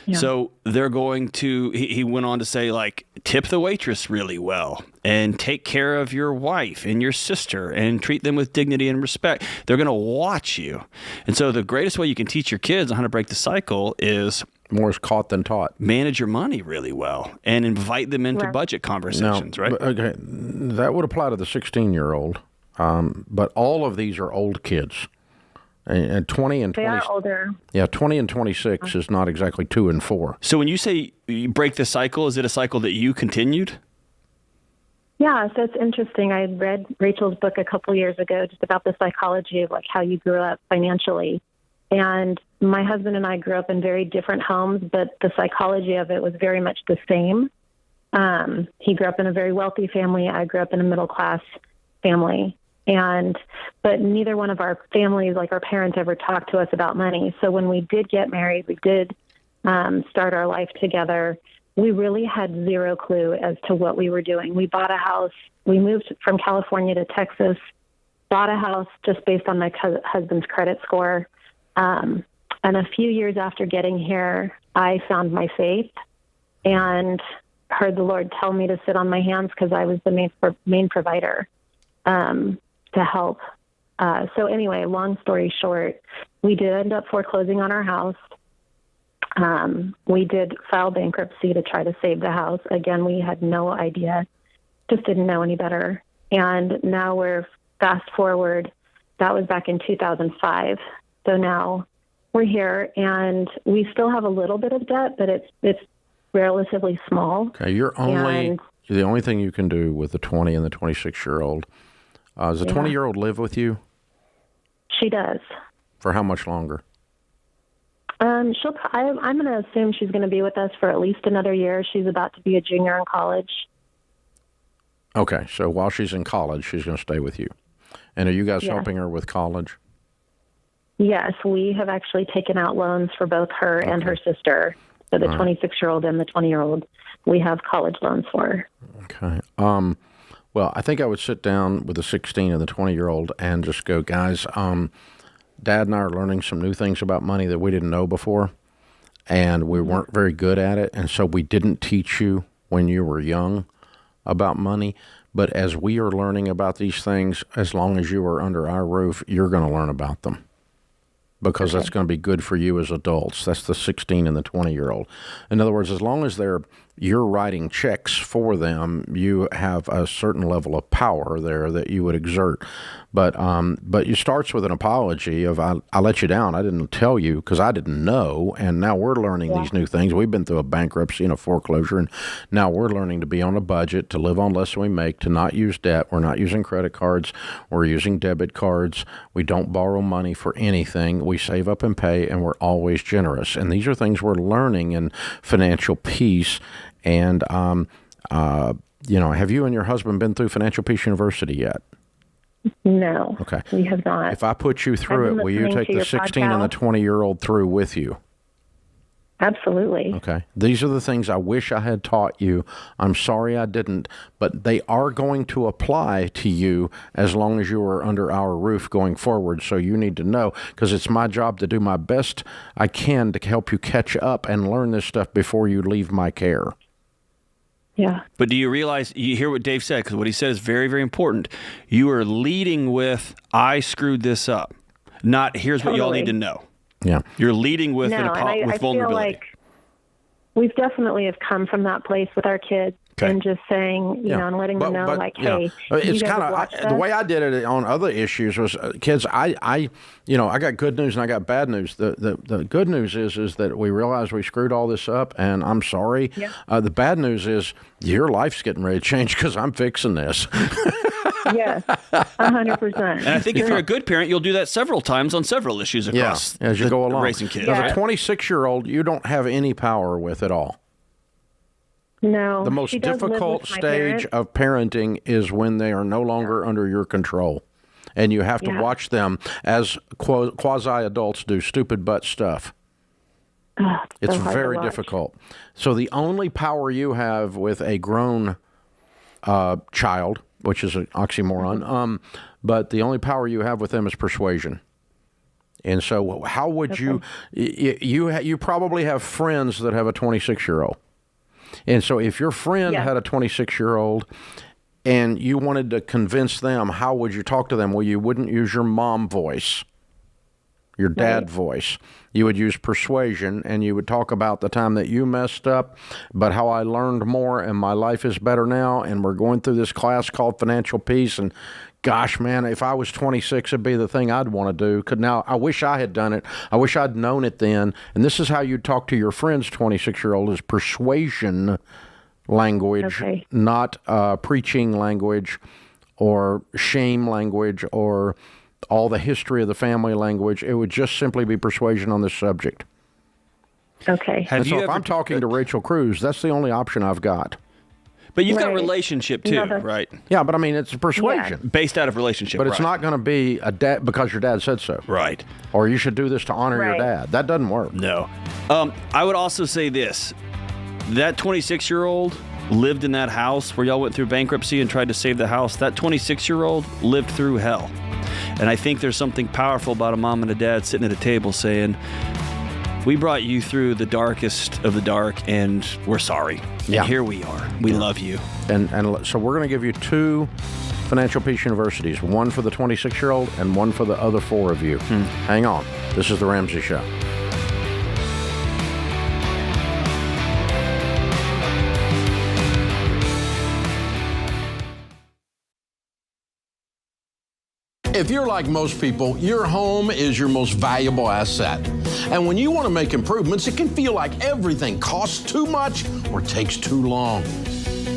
Yeah. So they're going to, he went on to say, like, tip the waitress really well and take care of your wife and your sister and treat them with dignity and respect. They're going to watch you. And so the greatest way you can teach your kids on how to break the cycle is more is caught than taught. Manage your money really well and invite them into budget conversations, right? Okay, that would apply to the 16-year-old, but all of these are old kids. And 20 and 20, they are older. Yeah, 20 and 26 is not exactly 2 and 4. So when you say you break the cycle, is it a cycle that you continued? Yeah, so it's interesting. I read Rachel's book a couple years ago just about the psychology of like how you grew up financially. And my husband and I grew up in very different homes, but the psychology of it was very much the same. He grew up in a very wealthy family. I grew up in a middle-class family. But neither one of our families, like our parents, ever talked to us about money. So when we did get married, we did start our life together. We really had zero clue as to what we were doing. We bought a house. We moved from California to Texas, bought a house just based on my husband's credit score. And a few years after getting here, I found my faith and heard the Lord tell me to sit on my hands because I was the main provider. To help So anyway, long story short, we did end up foreclosing on our house. We did file bankruptcy to try to save the house. Again, we had no idea, just didn't know any better. And now we're fast forward. That was back in 2005. So now we're here, and we still have a little bit of debt, but it's relatively small. Okay, the only thing you can do with the 20 and the 26-year-old. Does the 20-year-old live with you? She does. For how much longer? I'm going to assume she's going to be with us for at least another year. She's about to be a junior in college. Okay, so while she's in college, she's going to stay with you. And are you guys helping her with college? Yes, we have actually taken out loans for both her and her sister. So the 26-year-old and the 20-year-old, we have college loans for her. Okay. Well, I think I would sit down with the 16 and the 20-year-old and just go, guys, Dad and I are learning some new things about money that we didn't know before, and we weren't very good at it, and so we didn't teach you when you were young about money. But as we are learning about these things, as long as you are under our roof, you're going to learn about them, because that's going to be good for you as adults. That's the 16 and the 20-year-old. In other words, as long as you're writing checks for them, you have a certain level of power there that you would exert. But it starts with an apology of, I let you down. I didn't tell you because I didn't know, and now we're learning these new things. We've been through a bankruptcy and a foreclosure, and now we're learning to be on a budget, to live on less than we make, to not use debt. We're not using credit cards. We're using debit cards. We don't borrow money for anything. We save up and pay, and we're always generous. And these are things we're learning in financial peace. And, have you and your husband been through Financial Peace University yet? No. Okay. We have not. If I put you through it, will you take the 16 and the 20-year-old through with you? Absolutely. Okay. These are the things I wish I had taught you. I'm sorry I didn't, but they are going to apply to you as long as you are under our roof going forward. So you need to know, because it's my job to do my best I can to help you catch up and learn this stuff before you leave my care. Yeah. But do you realize, you hear what Dave said, because what he said is very, very important. You are leading with, I screwed this up, not here's what y'all need to know. Yeah. You're leading with I vulnerability. feel like we've definitely have come from that place with our kids. Okay. And just saying, you know, and letting them know, like, hey, it's kind of the way I did it on other issues was, kids, I got good news and I got bad news. The good news is that we realize we screwed all this up, and I'm sorry. Yeah. The bad news is your life's getting ready to change because I'm fixing this. Yes, 100%. And I think if you're a good parent, you'll do that several times on several issues across as you go along. Raising kids. As a 26-year-old, you don't have any power with at all. No. The most difficult stage of parenting is when they are no longer under your control. And you have to watch them as quasi-adults do stupid butt stuff. It's so very difficult. So the only power you have with a grown child, which is an oxymoron, but the only power you have with them is persuasion. And so how would you probably have friends that have a 26-year-old. And so if your friend had a 26-year-old and you wanted to convince them, how would you talk to them? Well, you wouldn't use your mom voice, your dad voice. You would use persuasion, and you would talk about the time that you messed up, but how I learned more and my life is better now, and we're going through this class called Financial Peace, and gosh, man, if I was 26, it'd be the thing I'd want to do. Because now I wish I had done it. I wish I'd known it then. And this is how you talk to your friend's 26-year-old is persuasion language, not preaching language or shame language or all the history of the family language. It would just simply be persuasion on this subject. Okay. And so if I'm talking to Rachel Cruz, that's the only option I've got. But you've got relationship too, right? Yeah, but I mean, it's a persuasion. Based out of relationship, but it's not going to be a dad because your dad said so. Right. Or you should do this to honor your dad. That doesn't work. No. I would also say this. That 26-year-old lived in that house where y'all went through bankruptcy and tried to save the house. That 26-year-old lived through hell. And I think there's something powerful about a mom and a dad sitting at a table saying, we brought you through the darkest of the dark, and we're sorry. Yeah. And here we are. We love you. And so we're going to give you two Financial Peace Universities, one for the 26-year-old and one for the other 4 of you. Hang on. This is The Ramsey Show. If you're like most people, your home is your most valuable asset. And when you want to make improvements, it can feel like everything costs too much or takes too long.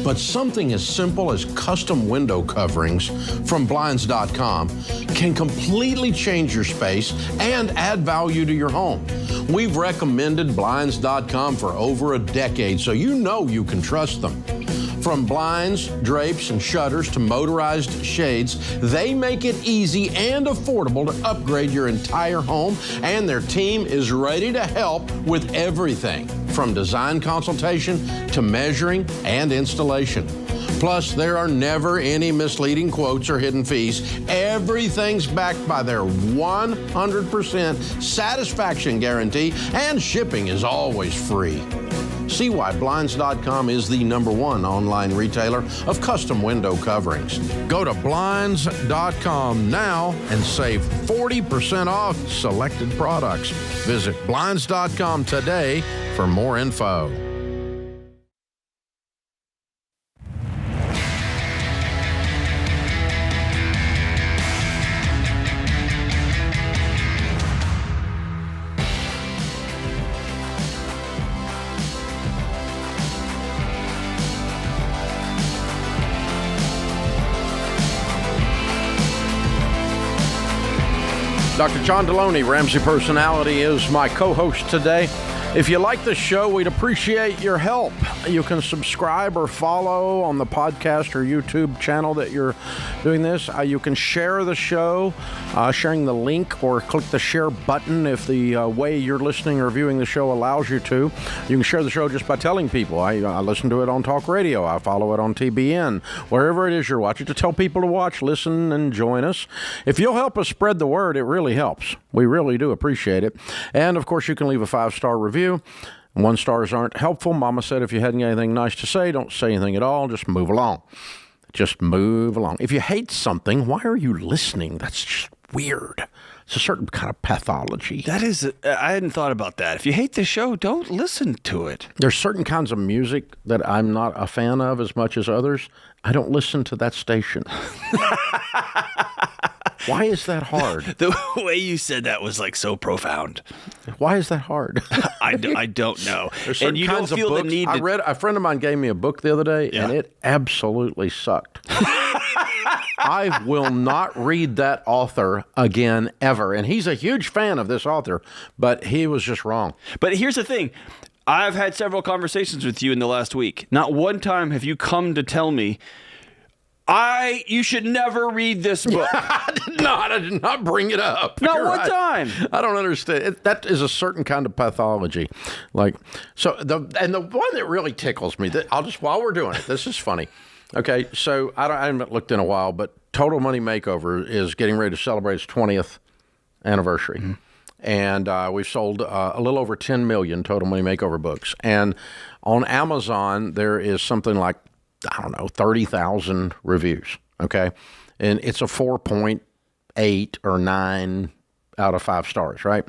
But something as simple as custom window coverings from Blinds.com can completely change your space and add value to your home. We've recommended Blinds.com for over a decade, so you know you can trust them. From blinds, drapes, and shutters to motorized shades, they make it easy and affordable to upgrade your entire home, and their team is ready to help with everything from design consultation to measuring and installation. Plus, there are never any misleading quotes or hidden fees. Everything's backed by their 100% satisfaction guarantee, and shipping is always free. See why Blinds.com is the #1 online retailer of custom window coverings. Go to Blinds.com now and save 40% off selected products. Visit Blinds.com today for more info. Dr. John Deloney, Ramsey Personality, is my co-host today. If you like the show, we'd appreciate your help. You can subscribe or follow on the podcast or YouTube channel that you're doing this. You can share the show, sharing the link, or click the share button if the way you're listening or viewing the show allows you to. You can share the show just by telling people. I listen to it on talk radio. I follow it on TBN. Wherever it is you're watching, to tell people to watch, listen, and join us. If you'll help us spread the word, it really helps. We really do appreciate it. And, of course, you can leave a 5-star review. 1 stars aren't helpful. Mama said if you hadn't got anything nice to say, don't say anything at all. Just move along. Just move along. If you hate something, why are you listening? That's just weird. It's a certain kind of pathology. That is, I hadn't thought about that. If you hate the show, don't listen to it. There's certain kinds of music that I'm not a fan of as much as others. I don't listen to that station. Why is that hard? The way you said that was like so profound. Why is that hard? I don't know. And you don't feel the need to... a friend of mine gave me a book the other day, and it absolutely sucked. I will not read that author again, ever. And he's a huge fan of this author, but he was just wrong. But here's the thing. I've had several conversations with you in the last week. Not one time have you come to tell me, you should never read this book. I did not bring it up. Not one time. I don't understand. That is a certain kind of pathology. The one that really tickles me, while we're doing it, this is funny. Okay, so I haven't looked in a while, but Total Money Makeover is getting ready to celebrate its 20th anniversary. Mm-hmm. And we've sold a little over 10 million Total Money Makeover books. And on Amazon, there is something like, 30,000 reviews, okay? And it's a 4.8 or 9 out of 5 stars, right?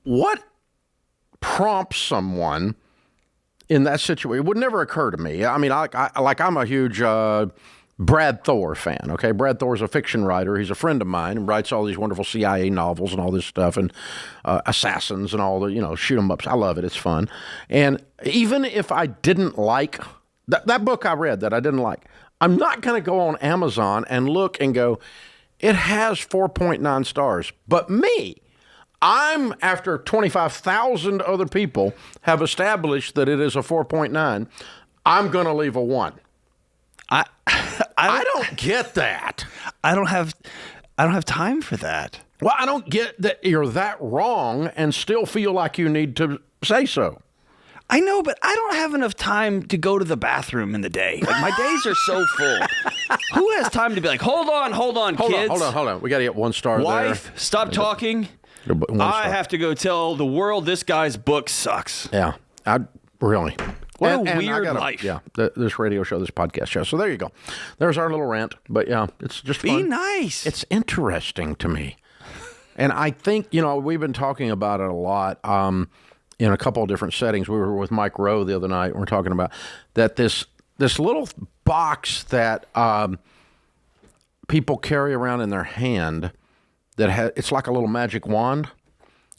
What prompts someone in that situation? It would never occur to me. I mean, I'm a huge Brad Thor fan, okay? Brad Thor's a fiction writer. He's a friend of mine and writes all these wonderful CIA novels and all this stuff and assassins and all the, shoot 'em ups. I love it. It's fun. And even if I didn't like that book I read that I didn't like, I'm not going to go on Amazon and look and go, it has 4.9 stars. But me, I'm, after 25,000 other people have established that it is a 4.9, I'm going to leave a 1. I don't get that. I don't have time for that. Well, I don't get that you're that wrong and still feel like you need to say so. I know, but I don't have enough time to go to the bathroom in the day. Like, my days are so full. Who has time to be like, hold on, kids. Hold on. We got to get 1 star Wife, there. Stop talking. I have to go tell the world this guy's book sucks. Yeah, really. What And a I weird gotta- life. Yeah, this radio show, this podcast show. So there you go. There's our little rant. But yeah, it's just Be fun. nice. It's interesting to me. And I think, we've been talking about it a lot in a couple of different settings. We were with Mike Rowe the other night. And we're talking about that this little box that people carry around in their hand that it's like a little magic wand.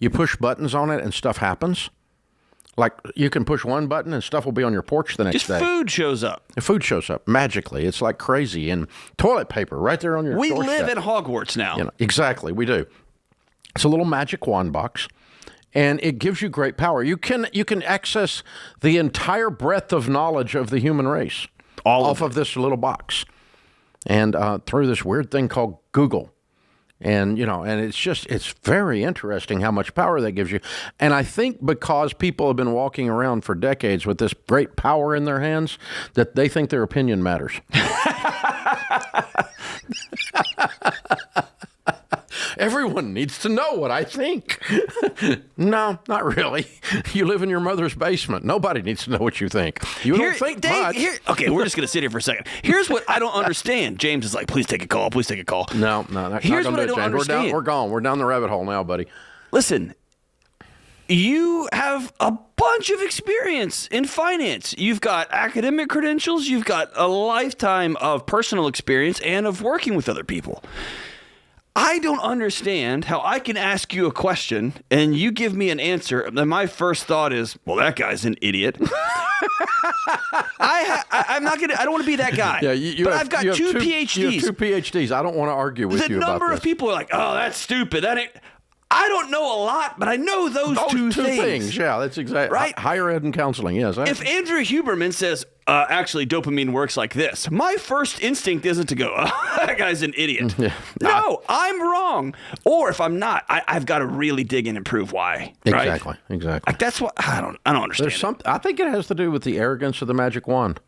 You push buttons on it and stuff happens. Like you can push one button and stuff will be on your porch the next day. Just food shows up. The food shows up magically. It's like crazy. And toilet paper right there on your We doorstep. live in Hogwarts now. Exactly, we do. It's a little magic wand box, and it gives you great power. You can access the entire breadth of knowledge of the human race off of this little box, and through this weird thing called Google. And, and it's very interesting how much power that gives you. And I think because people have been walking around for decades with this great power in their hands, that they think their opinion matters. Everyone needs to know what I think. No, not really. You live in your mother's basement. Nobody needs to know what you think. You don't think much. Okay, we're just going to sit here for a second. Here's what I don't understand. James is like, please take a call. Please take a call. No. Here's what I don't understand. We're gone. We're down the rabbit hole now, buddy. Listen, you have a bunch of experience in finance. You've got academic credentials. You've got a lifetime of personal experience and of working with other people. I don't understand how I can ask you a question and you give me an answer. And my first thought is, well, that guy's an idiot. I'm not gonna. I don't want to be that guy. Yeah, but I've got two PhDs. You have two PhDs. I don't want to argue with you about this. The number of people are like, oh, that's stupid. That ain't. I don't know a lot, but I know those two things. Yeah, that's exactly right. Higher ed and counseling. Yes. If Andrew Huberman says, actually, dopamine works like this, my first instinct isn't to go, oh, that guy's an idiot. Yeah. No, I'm wrong. Or if I'm not, I've got to really dig in and prove why. Exactly. Right? Exactly. Like that's what I don't understand. I think it has to do with the arrogance of the magic wand.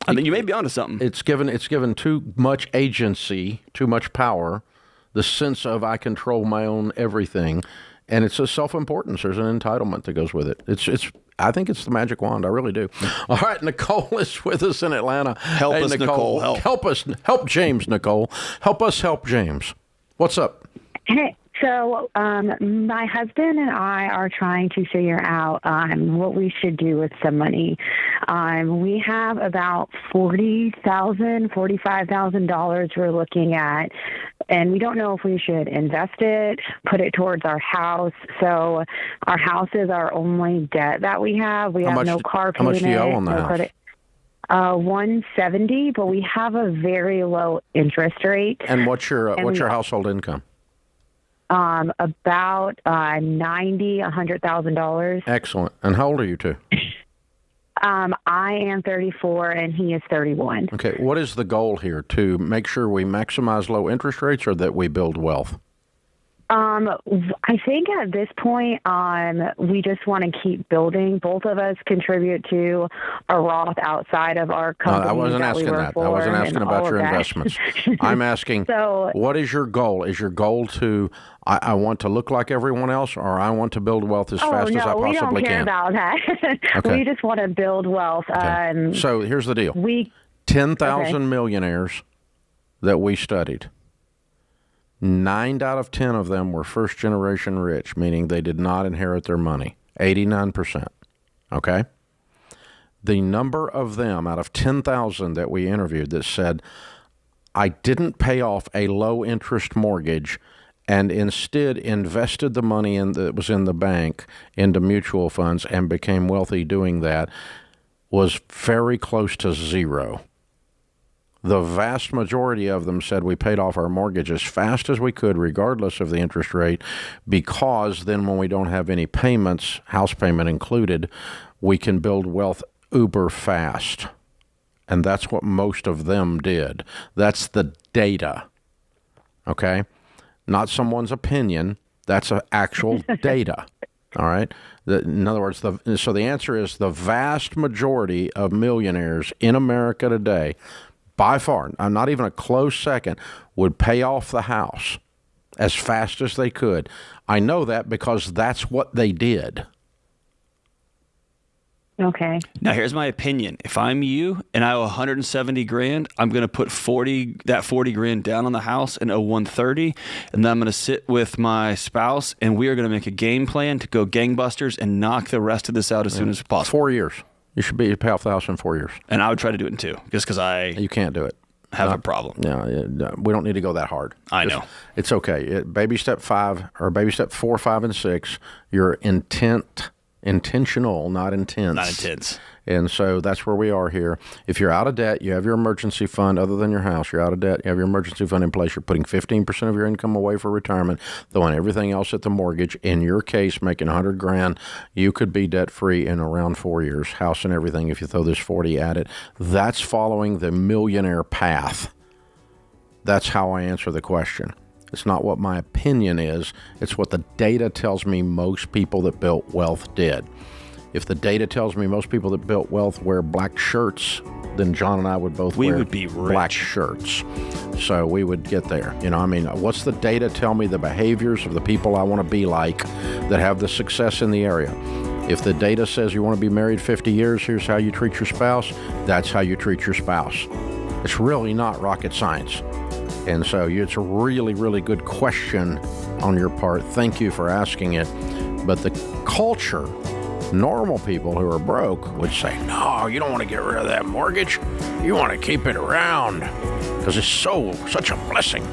I think you may be onto something. It's given too much agency, too much power. The sense of I control my own everything, and it's a self-importance. There's an entitlement that goes with it. I think it's the magic wand. I really do. All right, Nicole is with us in Atlanta. Help us, Nicole. Help us. Help James, Nicole. Help us help James. What's up? Hey. So my husband and I are trying to figure out what we should do with some money. We have about $45,000 we're looking at, and we don't know if we should invest it, put it towards our house. So our house is our only debt that we have. We have no car payment. How much do you owe on the house? Credit. $170, but we have a very low interest rate. And what's your household income? About $100,000. Excellent. And how old are you two? I am 34 and he is 31. Okay. What is the goal here? To make sure we maximize low interest rates or that we build wealth? I think at this point, we just want to keep building. Both of us contribute to a Roth outside of our company. I wasn't asking that. I wasn't asking about your investments. I'm asking, what is your goal? Is your goal to, I want to look like everyone else, or I want to build wealth as fast as I possibly can? We don't care about that. Okay. We just want to build wealth. Okay. So here's the deal. 10,000 millionaires that we studied. 9 out of 10 of them were first-generation rich, meaning they did not inherit their money. 89%. Okay? The number of them out of 10,000 that we interviewed that said, I didn't pay off a low-interest mortgage and instead invested the money that was in the bank into mutual funds and became wealthy doing that was very close to zero. The vast majority of them said we paid off our mortgage as fast as we could, regardless of the interest rate, because then when we don't have any payments, house payment included, we can build wealth uber fast. And that's what most of them did. That's the data, okay? Not someone's opinion. That's actual data, all right? In other words, so the answer is the vast majority of millionaires in America today, by far, not even a close second, would pay off the house as fast as they could. I know that because that's what they did. Okay. Now, here's my opinion. If I'm you and I owe 170 grand, I'm going to put 40 grand down on the house and owe 130, and then I'm going to sit with my spouse, and we are going to make a game plan to go gangbusters and knock the rest of this out as soon as possible. 4 years. You should be pay off the house in 4 years. And I would try to do it in 2, just because You can't do it. have a problem. No, we don't need to go that hard. I know. It's okay. Baby step 5 or baby step 4, 5, and 6, your intentional, not intense. Not intense. And so that's where we are here. If you're out of debt, you have your emergency fund other than your house. You're out of debt, you have your emergency fund in place. You're putting 15% of your income away for retirement, throwing everything else at the mortgage. In your case, making 100 grand, you could be debt free in around 4 years, house and everything, if you throw this 40 at it. That's following the millionaire path. That's how I answer the question. It's not what my opinion is. It's what the data tells me most people that built wealth did. If the data tells me most people that built wealth wear black shirts, then John and I would both wear would be black rich. shirts. So we would get there. What's the data tell me the behaviors of the people I want to be like that have the success in the area? If the data says you want to be married 50 years, here's how you treat your spouse, that's how you treat your spouse. It's really not rocket science. And so it's a really, really good question on your part. Thank you for asking it. But the culture, normal people who are broke would say, no, you don't want to get rid of that mortgage. You want to keep it around because it's such a blessing.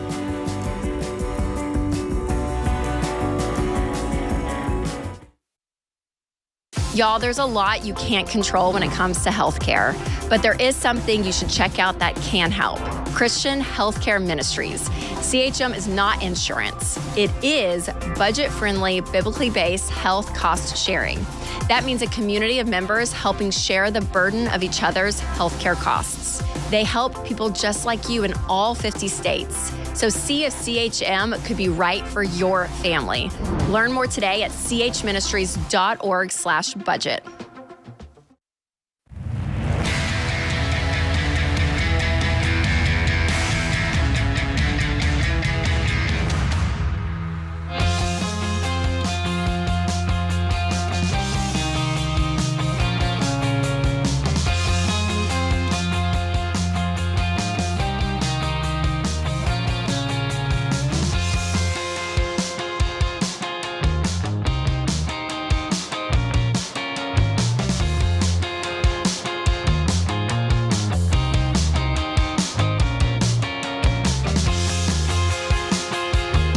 Y'all, there's a lot you can't control when it comes to healthcare, but there is something you should check out that can help. Christian Healthcare Ministries. CHM is not insurance. It is budget-friendly, biblically based health cost sharing. That means a community of members helping share the burden of each other's healthcare costs. They help people just like you in all 50 states. So see if CHM could be right for your family. Learn more today at chministries.org/budget.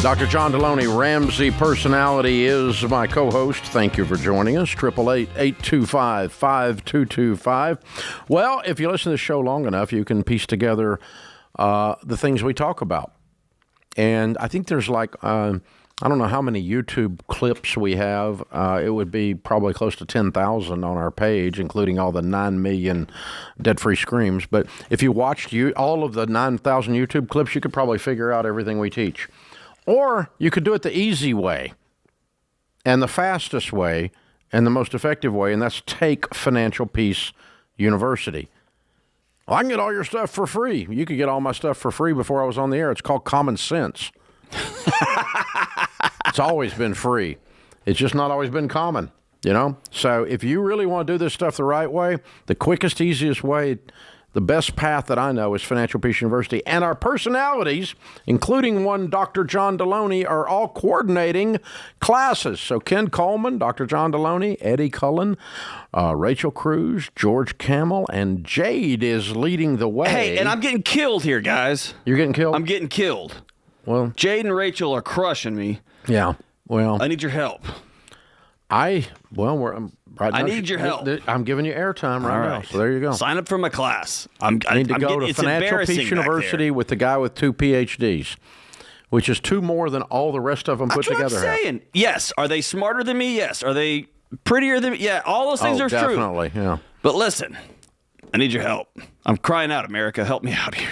Dr. John Deloney, Ramsey Personality, is my co-host. Thank you for joining us. 888-825-5225. Well, if you listen to the show long enough, you can piece together the things we talk about. And I think there's I don't know how many YouTube clips we have. It would be probably close to 10,000 on our page, including all the 9 million debt-free screams. But if you watched all of the 9,000 YouTube clips, you could probably figure out everything we teach. Or you could do it the easy way and the fastest way and the most effective way, and that's take Financial Peace University. Well, I can get all your stuff for free. You could get all my stuff for free before I was on the air. It's called Common Sense. It's always been free. It's just not always been common, So if you really want to do this stuff the right way, the quickest, easiest way, the best path that I know is Financial Peace University. And our personalities, including one Dr. John Deloney, are all coordinating classes. So Ken Coleman, Dr. John Deloney, Eddie Cullen, Rachel Cruz, George Camel, and Jade is leading the way. Hey, and I'm getting killed here, guys. You're getting killed? I'm getting killed. Well, Jade and Rachel are crushing me. Yeah. Well, I need your help. I need your help. I'm giving you airtime right now. So there you go. Sign up for my class. I need to go to Financial Peace University with the guy with 2 PhDs, which is 2 more than all the rest of them put together. That's what I'm saying. Yes. Are they smarter than me? Yes. Are they prettier than me? Yeah. All those things are true. Definitely. Yeah. But listen, I need your help. I'm crying out, America. Help me out here.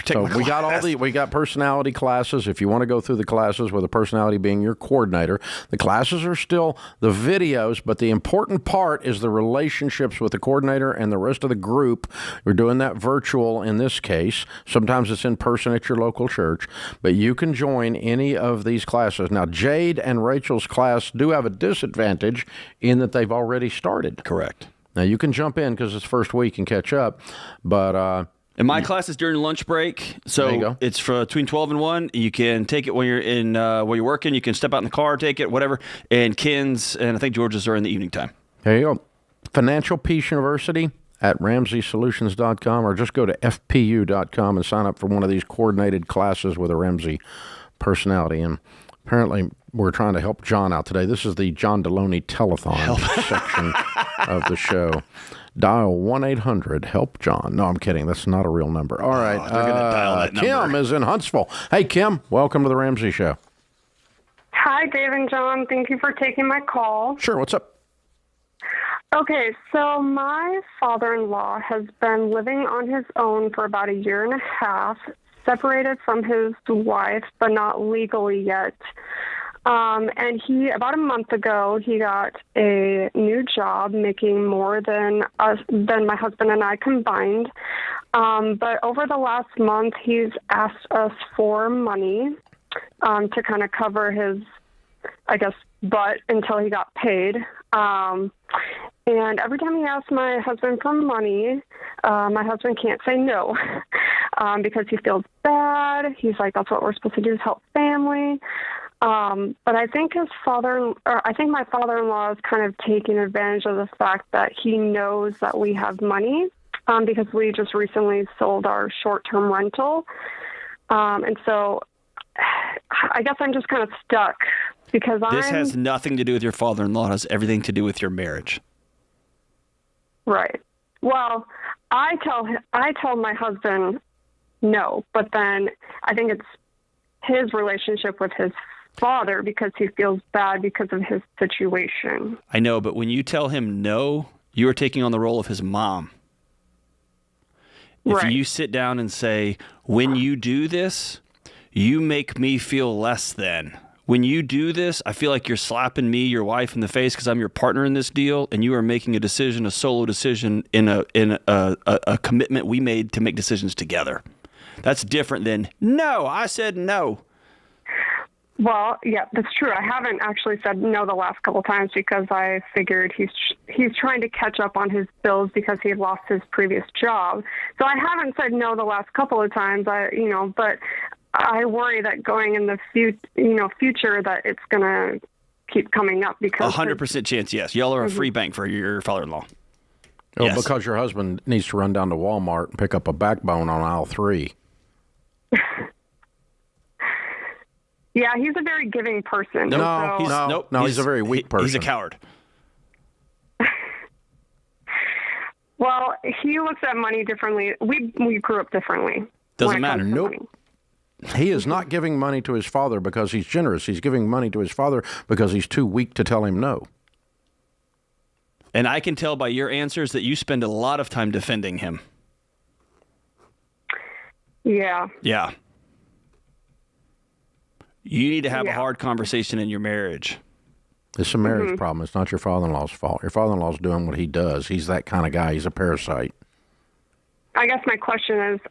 We got personality classes. If you want to go through the classes with a personality being your coordinator, the classes are still the videos, but the important part is the relationships with the coordinator and the rest of the group. We're doing that virtual in this case. Sometimes it's in person at your local church, but you can join any of these classes. Now, Jade and Rachel's class do have a disadvantage in that they've already started. Correct. Now, you can jump in because it's first week and catch up, but... and my class is during lunch break, so it's for between 12 and 1. You can take it when you're in where you're working. You can step out in the car, take it, whatever. And Ken's and I think George's are in the evening time. There you go. Financial Peace University at RamseySolutions.com, or just go to FPU.com and sign up for one of these coordinated classes with a Ramsey personality. And apparently, we're trying to help John out today. This is the John Deloney telethon section of the show. Dial 1-800-HELP-JOHN. No, I'm kidding. That's not a real number. All right. They're going to dial that number. Kim is in Huntsville. Hey, Kim, welcome to the Ramsey Show. Hi, Dave and John. Thank you for taking my call. Sure. What's up? Okay, so my father-in-law has been living on his own for about a year and a half, separated from his wife, but not legally yet. And about a month ago, he got a new job making more than my husband and I combined. But over the last month, he's asked us for money to kind of cover his, I guess, butt until he got paid. And every time he asks my husband for money, my husband can't say no because he feels bad. He's like, that's what we're supposed to do is help family. But I think my father-in-law is kind of taking advantage of the fact that he knows that we have money because we just recently sold our short-term rental. And so I guess I'm just kind of stuck because This has nothing to do with your father-in-law. It has everything to do with your marriage. Right. Well, I tell my husband no, but then I think it's his relationship with his father because he feels bad because of his situation. I know, but when you tell him no, you are taking on the role of his mom. If you sit down and say, when you do this, you make me feel less than. When you do this, I feel like you're slapping me, your wife, in the face because I'm your partner in this deal, and you are making a decision, a solo decision, in a commitment we made to make decisions together. That's different than, no, I said no. Well, yeah, that's true. I haven't actually said no the last couple of times because I figured he's trying to catch up on his bills because he had lost his previous job. So I haven't said no the last couple of times. But I worry that going in the future that it's going to keep coming up because 100% chance. Yes, y'all are a free bank for your father-in-law. Oh, yes. Because your husband needs to run down to Walmart and pick up a backbone on aisle 3. Yeah, he's a very giving person. He's a very weak person. He's a coward. Well, he looks at money differently. We grew up differently. Doesn't matter. Nope. He is not giving money to his father because he's generous. He's giving money to his father because he's too weak to tell him no. And I can tell by your answers that you spend a lot of time defending him. Yeah. Yeah. You need to have a hard conversation in your marriage. It's a marriage problem. It's not your father-in-law's fault. Your father-in-law's doing what he does. He's that kind of guy. He's a parasite. I guess my question is,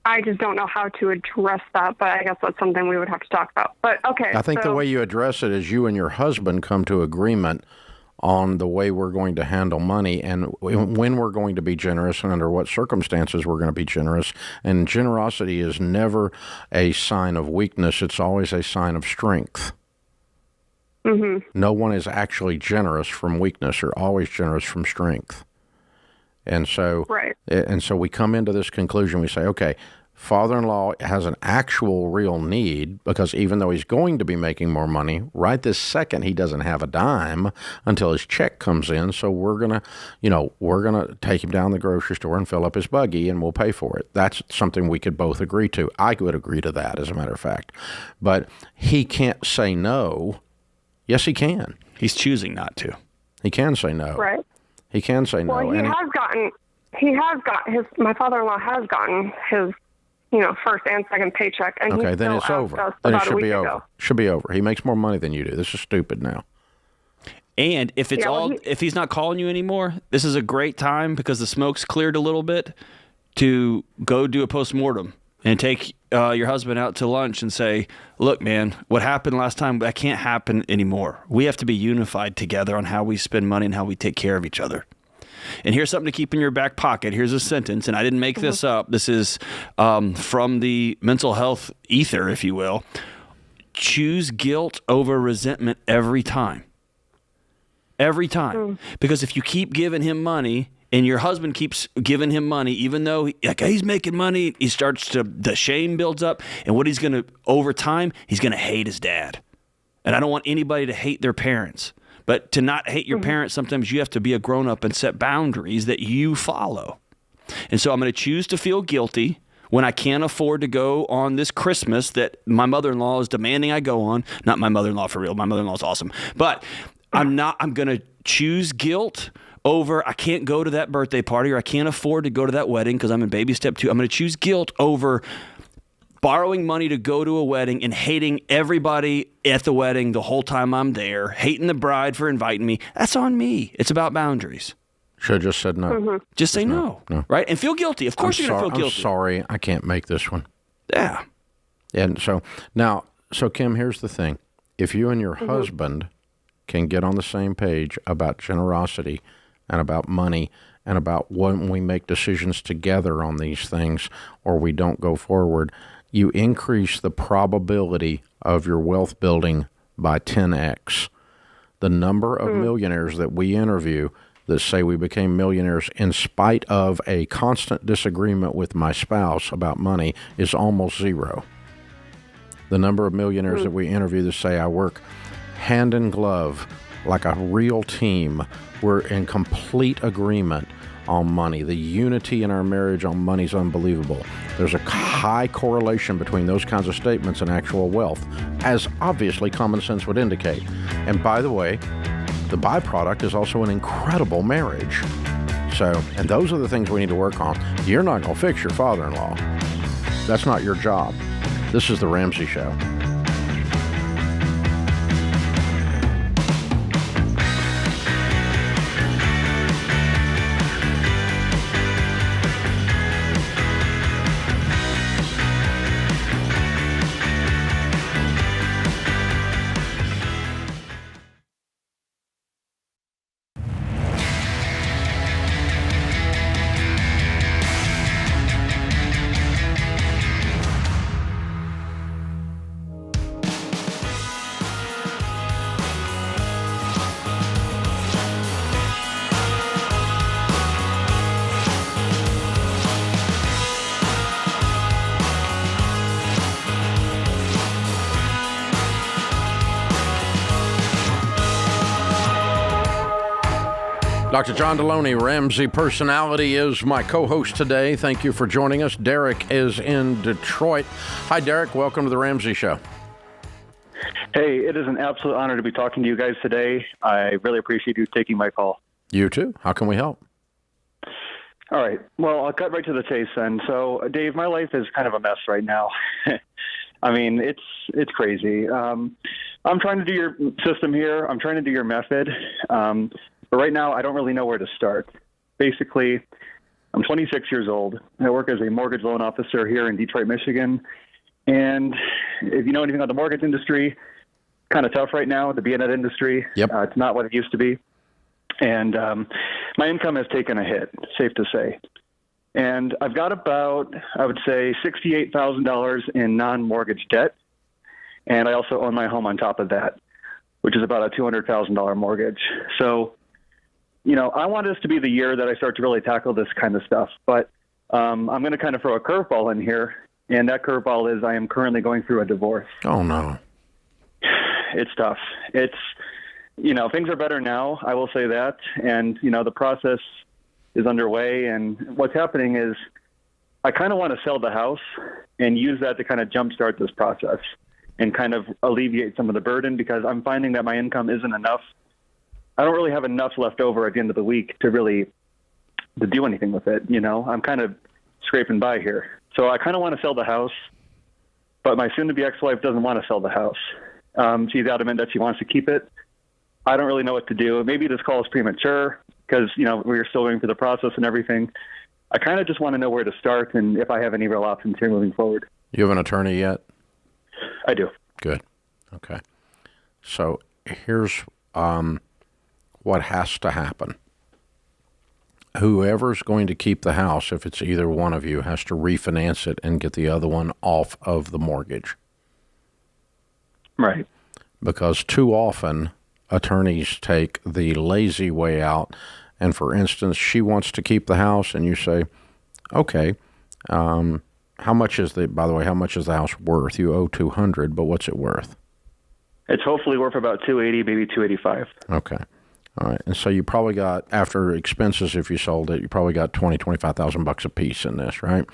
I just don't know how to address that, but I guess that's something we would have to talk about. But okay. I think the way you address it is you and your husband come to agreement on the way we're going to handle money and when we're going to be generous and under what circumstances we're going to be generous. And generosity is never a sign of weakness. It's always a sign of strength. Mm-hmm. No one is actually generous from weakness. They're always generous from strength. And so, we come into this conclusion. We say, okay, father-in-law has an actual real need because even though he's going to be making more money, right this second he doesn't have a dime until his check comes in. So we're gonna take him down the grocery store and fill up his buggy, and we'll pay for it. That's something we could both agree to. I would agree to that, as a matter of fact. But he can't say no. Yes, he can. He's choosing not to. He can say no. Right. He can say no. Well, my father-in-law has gotten his, first and second paycheck. And okay, then it's over. Then it should be over. Should be over. He makes more money than you do. This is stupid now. And if if he's not calling you anymore, this is a great time because the smoke's cleared a little bit to go do a postmortem and take your husband out to lunch and say, look, man, what happened last time, that can't happen anymore. We have to be unified together on how we spend money and how we take care of each other. And here's something to keep in your back pocket. Here's a sentence, and I didn't make this up. This is from the mental health ether, if you will. Choose guilt over resentment every time. Every time. Because if you keep giving him money and your husband keeps giving him money, even though he's making money, the shame builds up. And what over time, he's going to hate his dad. And I don't want anybody to hate their parents. But to not hate your parents, sometimes you have to be a grown-up and set boundaries that you follow. And so I'm going to choose to feel guilty when I can't afford to go on this Christmas that my mother-in-law is demanding I go on. Not my mother-in-law for real. My mother-in-law is awesome. But I'm going to choose guilt over I can't go to that birthday party or I can't afford to go to that wedding because I'm in baby step 2. I'm going to choose guilt over borrowing money to go to a wedding and hating everybody at the wedding the whole time I'm there, hating the bride for inviting me. That's on me. It's about boundaries. Should have just said no. Just say no, right? And feel guilty. Of course you're going to feel guilty. I'm sorry, I can't make this one. Yeah. And so Kim, here's the thing. If you and your husband can get on the same page about generosity and about money and about when we make decisions together on these things or we don't go forward, you increase the probability of your wealth building by 10x. The number of millionaires that we interview that say we became millionaires in spite of a constant disagreement with my spouse about money is almost zero. The number of millionaires that we interview that say I work hand in glove like a real team, we're in complete agreement on money. The unity in our marriage on money is unbelievable. There's a high correlation between those kinds of statements and actual wealth, as obviously common sense would indicate. And by the way, the byproduct is also an incredible marriage. And those are the things we need to work on. You're not going to fix your father-in-law. That's not your job. This is The Ramsey Show. Dr. John Deloney, Ramsey Personality, is my co-host today. Thank you for joining us. Derek is in Detroit. Hi, Derek. Welcome to The Ramsey Show. Hey, it is an absolute honor to be talking to you guys today. I really appreciate you taking my call. You too. How can we help? All right. Well, I'll cut right to the chase then. So, Dave, my life is kind of a mess right now. I mean, it's crazy. I'm trying to do your system here. I'm trying to do your method. But right now, I don't really know where to start. Basically, I'm 26 years old. I work as a mortgage loan officer here in Detroit, Michigan. And if you know anything about the mortgage industry, kind of tough right now to be in that industry. Yep. It's not what it used to be. And my income has taken a hit, safe to say. And I've got about, I would say, $68,000 in non-mortgage debt. And I also own my home on top of that, which is about a $200,000 mortgage. So, you know, I want this to be the year that I start to really tackle this kind of stuff. But I'm going to kind of throw a curveball in here. And that curveball is I am currently going through a divorce. Oh, no. It's tough. It's, you know, things are better now, I will say that. And, you know, the process is underway. And what's happening is I kind of want to sell the house and use that to kind of jumpstart this process and kind of alleviate some of the burden, because I'm finding that my income isn't enough. I don't really have enough left over at the end of the week to do anything with it. You know, I'm kind of scraping by here. So I kind of want to sell the house, but my soon-to-be ex-wife doesn't want to sell the house. She's adamant that she wants to keep it. I don't really know what to do. Maybe this call is premature because, you know, we're still going through the process and everything. I kind of just want to know where to start and if I have any real options here moving forward. You have an attorney yet? I do. Good. Okay. So here's what has to happen. whoever's going to keep the house, if it's either one of you, has to refinance it and get the other one off of the mortgage. Right. Because too often attorneys take the lazy way out. And for instance, she wants to keep the house and you say, okay, how much is the house worth? You owe $200, but what's it worth? It's hopefully worth about $280, maybe $285. Okay. All right. And so you probably got, after expenses, if you sold it, you probably got $25,000 a piece in this, right?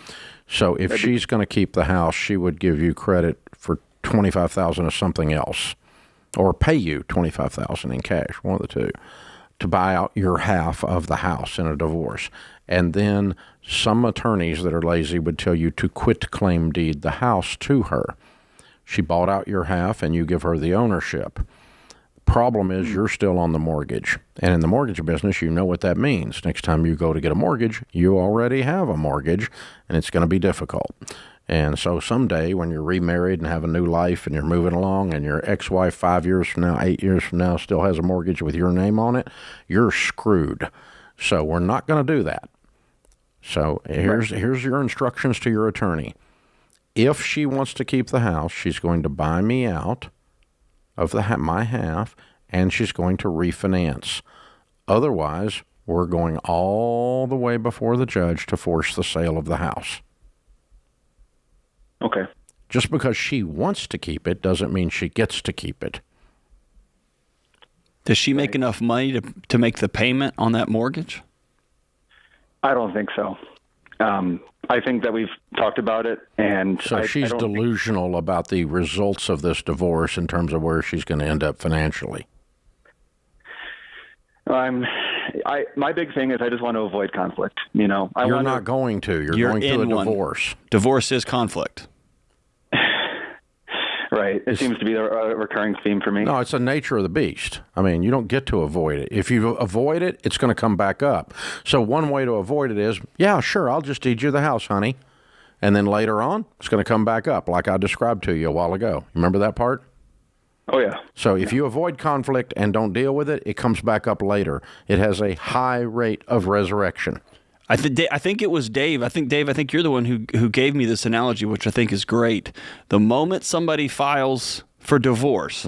So if she's going to keep the house, she would give you credit for $25,000 of something else, or pay you $25,000 in cash, one of the two, to buy out your half of the house in a divorce. And then some attorneys that are lazy would tell you to quit claim deed the house to her. She bought out your half and you give her the ownership. Problem is you're still on the mortgage. And in the mortgage business, you know what that means. Next time you go to get a mortgage, you already have a mortgage, and it's going to be difficult. And so someday when you're remarried and have a new life and you're moving along and your ex-wife 5 years from now, 8 years from now still has a mortgage with your name on it, you're screwed. So we're not going to do that. So here's your instructions to your attorney. If she wants to keep the house, she's going to buy me out of my half, and she's going to refinance. Otherwise, we're going all the way before the judge to force the sale of the house. Okay. Just because she wants to keep it doesn't mean she gets to keep it. Does she make enough money to make the payment on that mortgage? I don't think so. I think that we've talked about it, and so she's delusional about the results of this divorce in terms of where she's going to end up financially. My big thing is I just want to avoid conflict. You know, you're not going to. You're going to a divorce. Divorce is conflict. Right. It seems to be a recurring theme for me. No, it's the nature of the beast. I mean, you don't get to avoid it. If you avoid it, it's going to come back up. So one way to avoid it is, yeah, sure, I'll just deed you the house, honey. And then later on, it's going to come back up like I described to you a while ago. Remember that part? Oh, yeah. So if you avoid conflict and don't deal with it, it comes back up later. It has a high rate of resurrection. I think it was Dave. I think you're the one who gave me this analogy, which I think is great. The moment somebody files for divorce,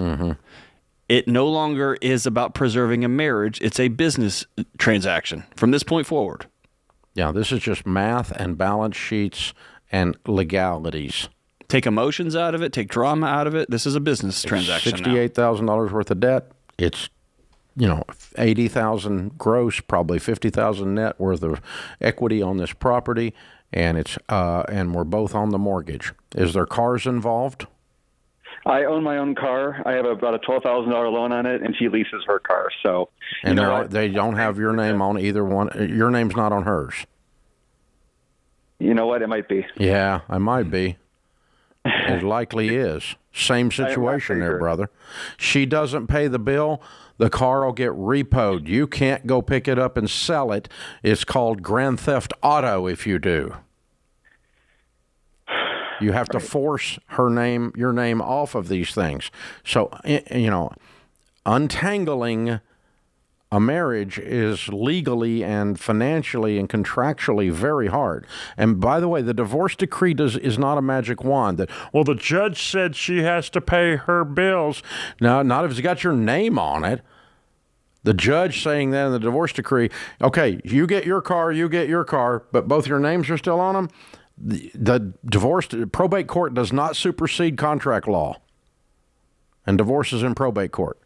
it no longer is about preserving a marriage. It's a business transaction from this point forward. Yeah, this is just math and balance sheets and legalities. Take emotions out of it. Take drama out of it. This is a business transaction. $68,000 worth of debt. It's $80,000 gross, probably $50,000 net worth of equity on this property, and it's and we're both on the mortgage. Is there cars involved? I own my own car. I have about a $12,000 loan on it, and she leases her car. So, and they don't have your name on either one. Your name's not on hers. You know what? It might be. Yeah, it might be. It likely is. Same situation there, brother. She doesn't pay the bill, the car will get repoed. You can't go pick it up and sell it. It's called Grand Theft Auto if you do. You have to force your name off of these things. So, untangling a marriage is legally and financially and contractually very hard. And by the way, the divorce decree is not a magic wand that, well, the judge said she has to pay her bills. No, not if it's got your name on it. The judge saying that in the divorce decree, okay, you get your car, but both your names are still on them. The probate court does not supersede contract law. And divorce is in probate court.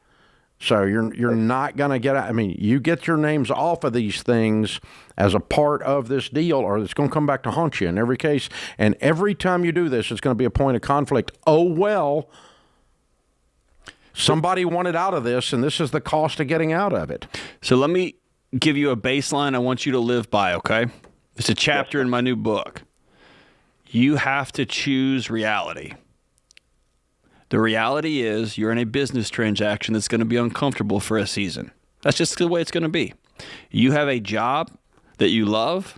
So you're not going to get out. I mean, you get your names off of these things as a part of this deal, or it's going to come back to haunt you in every case. And every time you do this, it's going to be a point of conflict. Oh, well, somebody wanted out of this, and this is the cost of getting out of it. So let me give you a baseline I want you to live by, okay? It's a chapter in my new book. You have to choose reality. The reality is you're in a business transaction that's going to be uncomfortable for a season. That's just the way it's going to be. You have a job that you love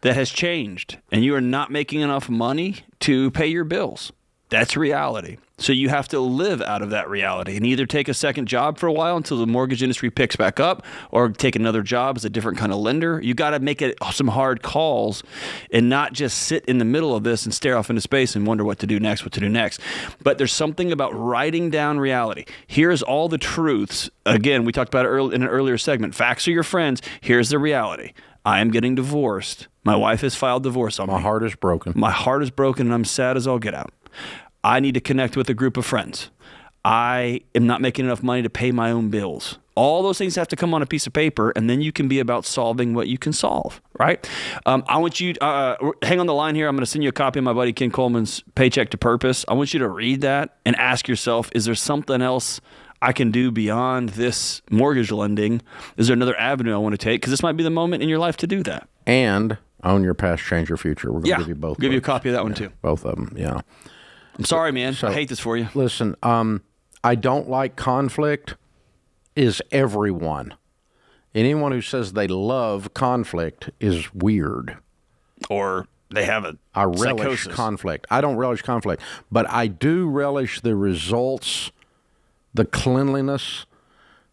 that has changed, and you are not making enough money to pay your bills. That's reality. So you have to live out of that reality and either take a second job for a while until the mortgage industry picks back up, or take another job as a different kind of lender. You got to make some hard calls and not just sit in the middle of this and stare off into space and wonder what to do next. But there's something about writing down reality. Here's all the truths. Again, we talked about it in an earlier segment. Facts are your friends. Here's the reality. I am getting divorced. My wife has filed divorce on me. My heart is broken. My heart is broken, and I'm sad as all get out. I need to connect with a group of friends. I am not making enough money to pay my own bills. All those things have to come on a piece of paper, and then you can be about solving what you can solve, right? I want you to hang on the line here. I'm going to send you a copy of my buddy Ken Coleman's Paycheck to Purpose. I want you to read that and ask yourself, is there something else I can do beyond this mortgage lending? Is there another avenue I want to take? Because this might be the moment in your life to do that. And own your past, change your future. We're going to give you both. Give you a copy of that one too. Both of them, yeah. I'm sorry, man. I hate this for you. Listen, I don't like conflict is everyone. Anyone who says they love conflict is weird. Or they have a I relish psychosis. conflict. I don't relish conflict, but I do relish the results, the cleanliness,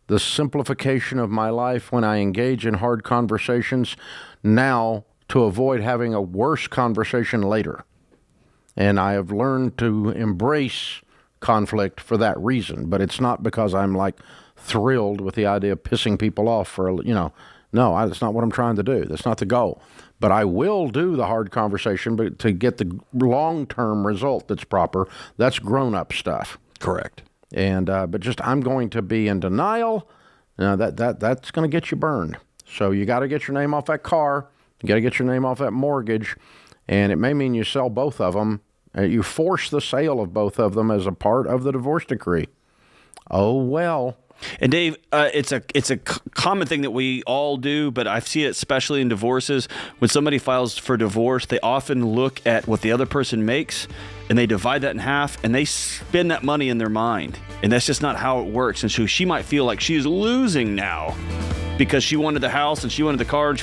the simplification of my life when I engage in hard conversations now to avoid having a worse conversation later. And I have learned to embrace conflict for that reason, but it's not because I'm like thrilled with the idea of pissing people off for, no, that's not what I'm trying to do. That's not the goal. But I will do the hard conversation, but to get the long-term result that's proper, that's grown-up stuff. Correct. And but just I'm going to be in denial. That's going to get you burned. So you got to get your name off that car. You got to get your name off that mortgage. And it may mean you sell both of them. You force the sale of both of them as a part of the divorce decree. Oh, well. And Dave, it's a common thing that we all do, but I see it especially in divorces. When somebody files for divorce, they often look at what the other person makes, and they divide that in half, and they spend that money in their mind. And that's just not how it works. And so she might feel like she's losing now because she wanted the house and she wanted the car. And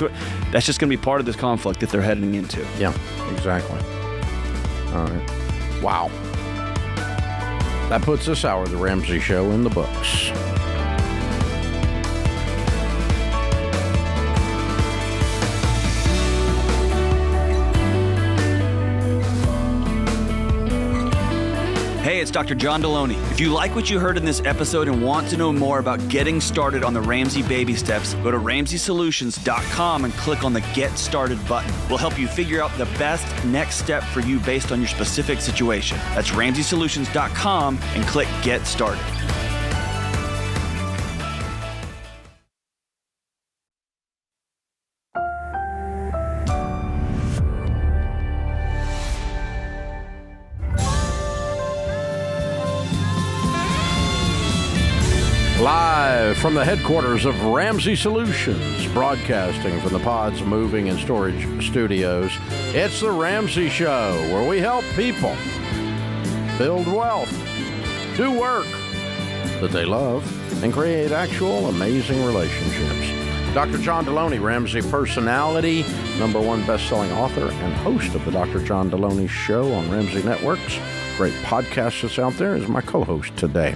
that's just going to be part of this conflict that they're heading into. Yeah, exactly. All right. Wow. That puts this hour of the Ramsey Show in the books. Hey, it's Dr. John Deloney. If you like what you heard in this episode and want to know more about getting started on the Ramsey baby steps, go to RamseySolutions.com and click on the Get Started button. We'll help you figure out the best next step for you based on your specific situation. That's RamseySolutions.com and click Get Started. Live from the headquarters of Ramsey Solutions, broadcasting from the Pods Moving and Storage Studios, it's the Ramsey Show, where we help people build wealth, do work that they love, and create actual amazing relationships. Dr. John Deloney, Ramsey personality, #1 best-selling author, and host of the Dr. John Deloney Show on Ramsey Networks. Great podcast that's out there, is my co-host today.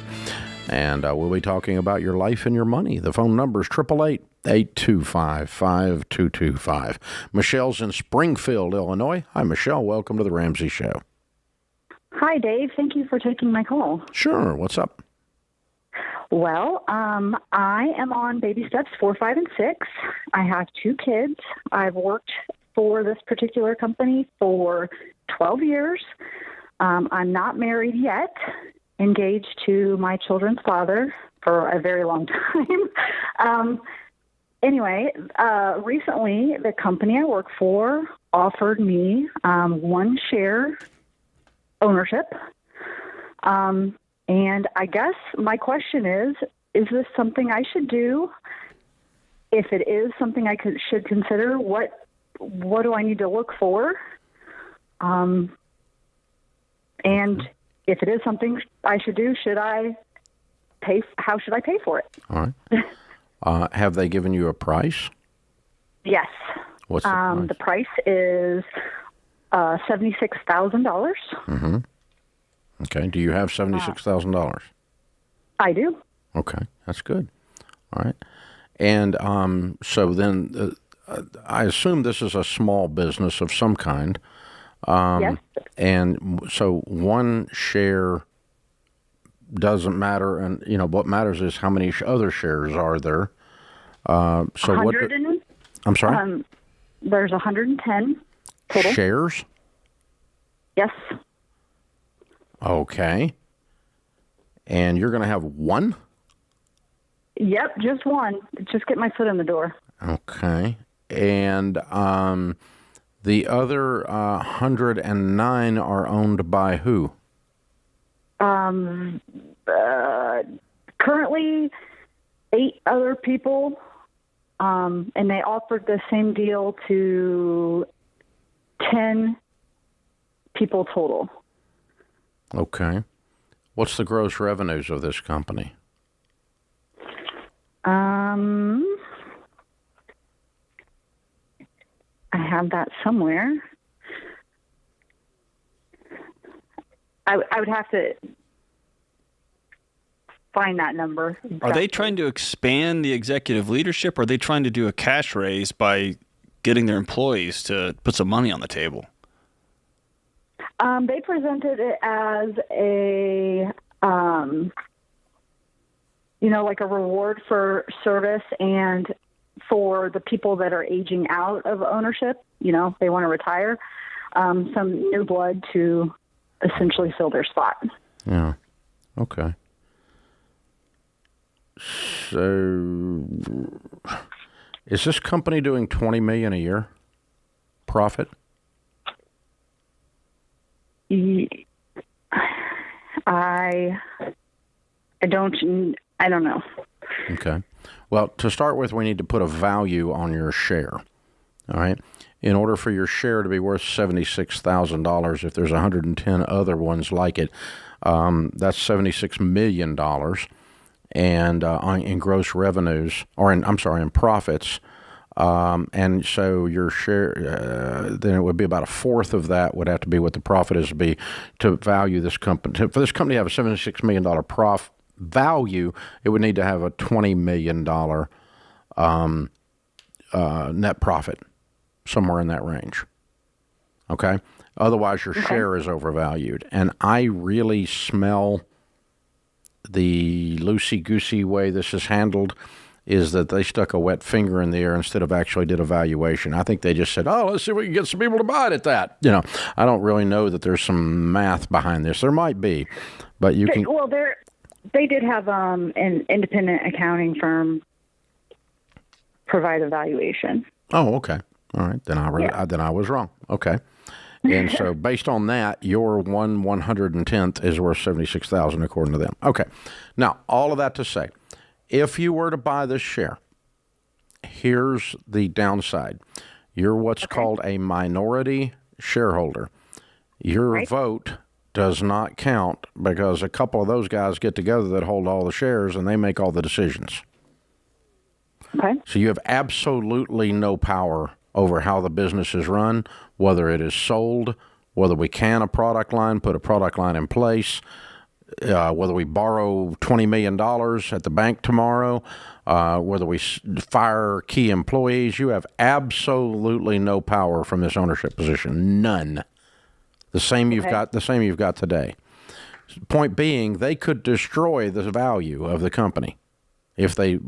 And we'll be talking about your life and your money. The phone number is 888-825-5225. Michelle's in Springfield, Illinois. Hi, Michelle. Welcome to the Ramsey Show. Hi, Dave. Thank you for taking my call. Sure. What's up? Well, I am on baby steps 4, 5, and 6. I have 2 kids. I've worked for this particular company for 12 years. I'm not married yet. Engaged to my children's father for a very long time. Recently, the company I work for offered me 1 share ownership. And I guess my question is this something I should do? If it is something I should consider, what do I need to look for? And if it is something I should do, should I pay? How should I pay for it? All right. Have they given you a price? Yes. What's the price? The price is $76,000. Mm-hmm. Okay. Do you have $76,000? I do. Okay, that's good. All right. And so then I assume this is a small business of some kind. Yes. And so one share doesn't matter, and what matters is how many other shares are there. So 100 what? I'm sorry. There's 110 total shares. Yes. Okay. And you're going to have one? Yep, just one. Just get my foot in the door. Okay. And the other 109 are owned by who? Currently, 8 other people, and they offered the same deal to 10 people total. Okay. What's the gross revenues of this company? I have that somewhere. I would have to find that number. Are they trying to expand the executive leadership, or are they trying to do a cash raise by getting their employees to put some money on the table? They presented it as a, like a reward for service and for the people that are aging out of ownership. They want to retire, some new blood to essentially fill their spot. Yeah. Okay. So, is this company doing $20 million a year profit? I don't know. Okay. Well, to start with, we need to put a value on your share. All right. In order for your share to be worth $76,000, if there's 110 other ones like it, that's $76 million. And in gross revenues, or in profits. And so your share, then it would be about a fourth of that would have to be what the profit is to be to value this company. For this company to have a $76 million value, it would need to have a $20 million net profit, somewhere in that range. Okay? Otherwise, your share is overvalued. And I really smell the loosey-goosey way this is handled is that they stuck a wet finger in the air instead of actually did a valuation. I think they just said, let's see if we can get some people to buy it at that. I don't really know that there's some math behind this. There might be, but you can... Well, they did have an independent accounting firm provide a valuation. Oh, okay. All right. Then I was wrong. Okay. And so based on that, your 1/110th is worth $76,000 according to them. Okay. Now, all of that to say, if you were to buy this share, here's the downside. You're what's called a minority shareholder. Your vote does not count because a couple of those guys get together that hold all the shares and they make all the decisions. Okay. So you have absolutely no power over how the business is run, whether it is sold, whether we can a product line, put a product line in place, whether we borrow $20 million at the bank tomorrow, whether we fire key employees. You have absolutely no power from this ownership position. None. The same you've got today. Point being, they could destroy the value of the company. If they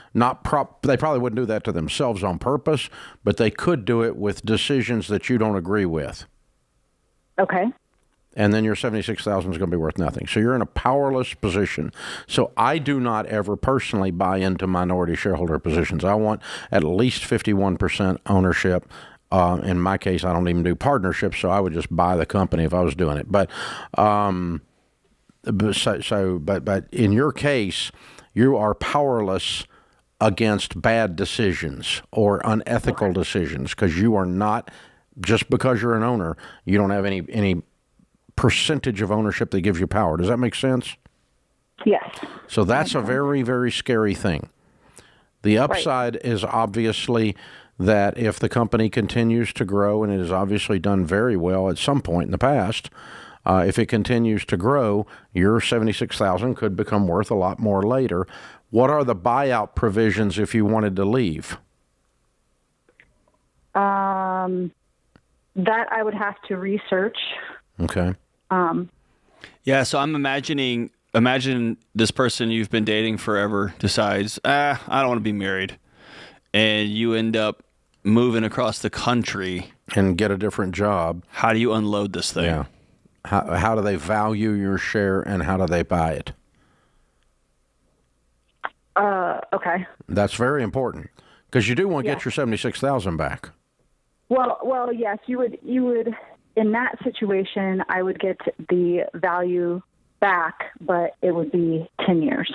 they probably wouldn't do that to themselves on purpose, but they could do it with decisions that you don't agree with. Okay. And then your $76,000 is going to be worth nothing. So you're in a powerless position. So I do not ever personally buy into minority shareholder positions. I want at least 51% ownership. In my case, I don't even do partnerships, so I would just buy the company if I was doing it. But in your case, you are powerless against bad decisions or unethical decisions because you are not, just because you're an owner, you don't have any percentage of ownership that gives you power. Does that make sense? Yes. So that's a very, very scary thing. The upside is obviously that if the company continues to grow, and it has obviously done very well at some point in the past, If it continues to grow, your $76,000 could become worth a lot more later. What are the buyout provisions if you wanted to leave? That I would have to research. Okay. Yeah, so I'm imagine this person you've been dating forever decides, I don't want to be married. And you end up moving across the country. And get a different job. How do you unload this thing? Yeah. How do they value your share and how do they buy it? Okay. That's very important because you do want to get your $76,000 back. Well, yes, you would. In that situation, I would get the value back, but it would be 10 years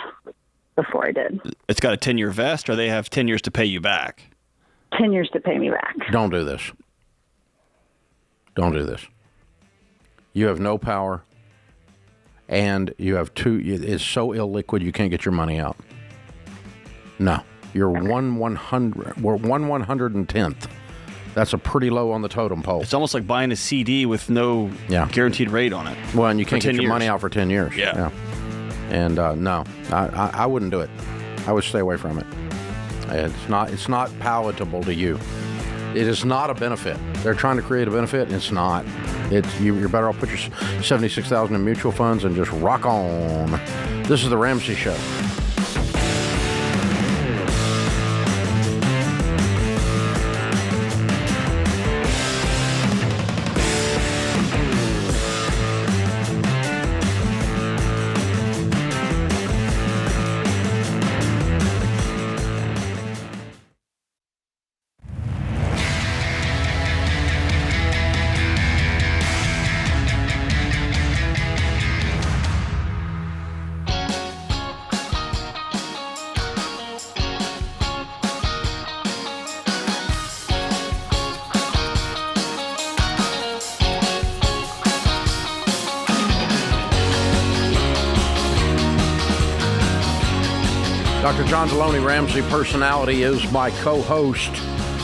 before I did. It's got a 10-year vest, or they have 10 years to pay you back? 10 years to pay me back. Don't do this. Don't do this. You have no power, and you have it's so illiquid you can't get your money out. No. You're 1/110th. That's a pretty low on the totem pole. It's almost like buying a CD with no guaranteed rate on it. Well, and you can't get your money out for 10 years. Yeah. And no, I wouldn't do it. I would stay away from it. It's not palatable to you. It is not a benefit. They're trying to create a benefit, and it's not. You're better off put your $76,000 in mutual funds and just rock on. This is the Ramsey Show. Dr. John Deloney, Ramsey Personality, is my co-host.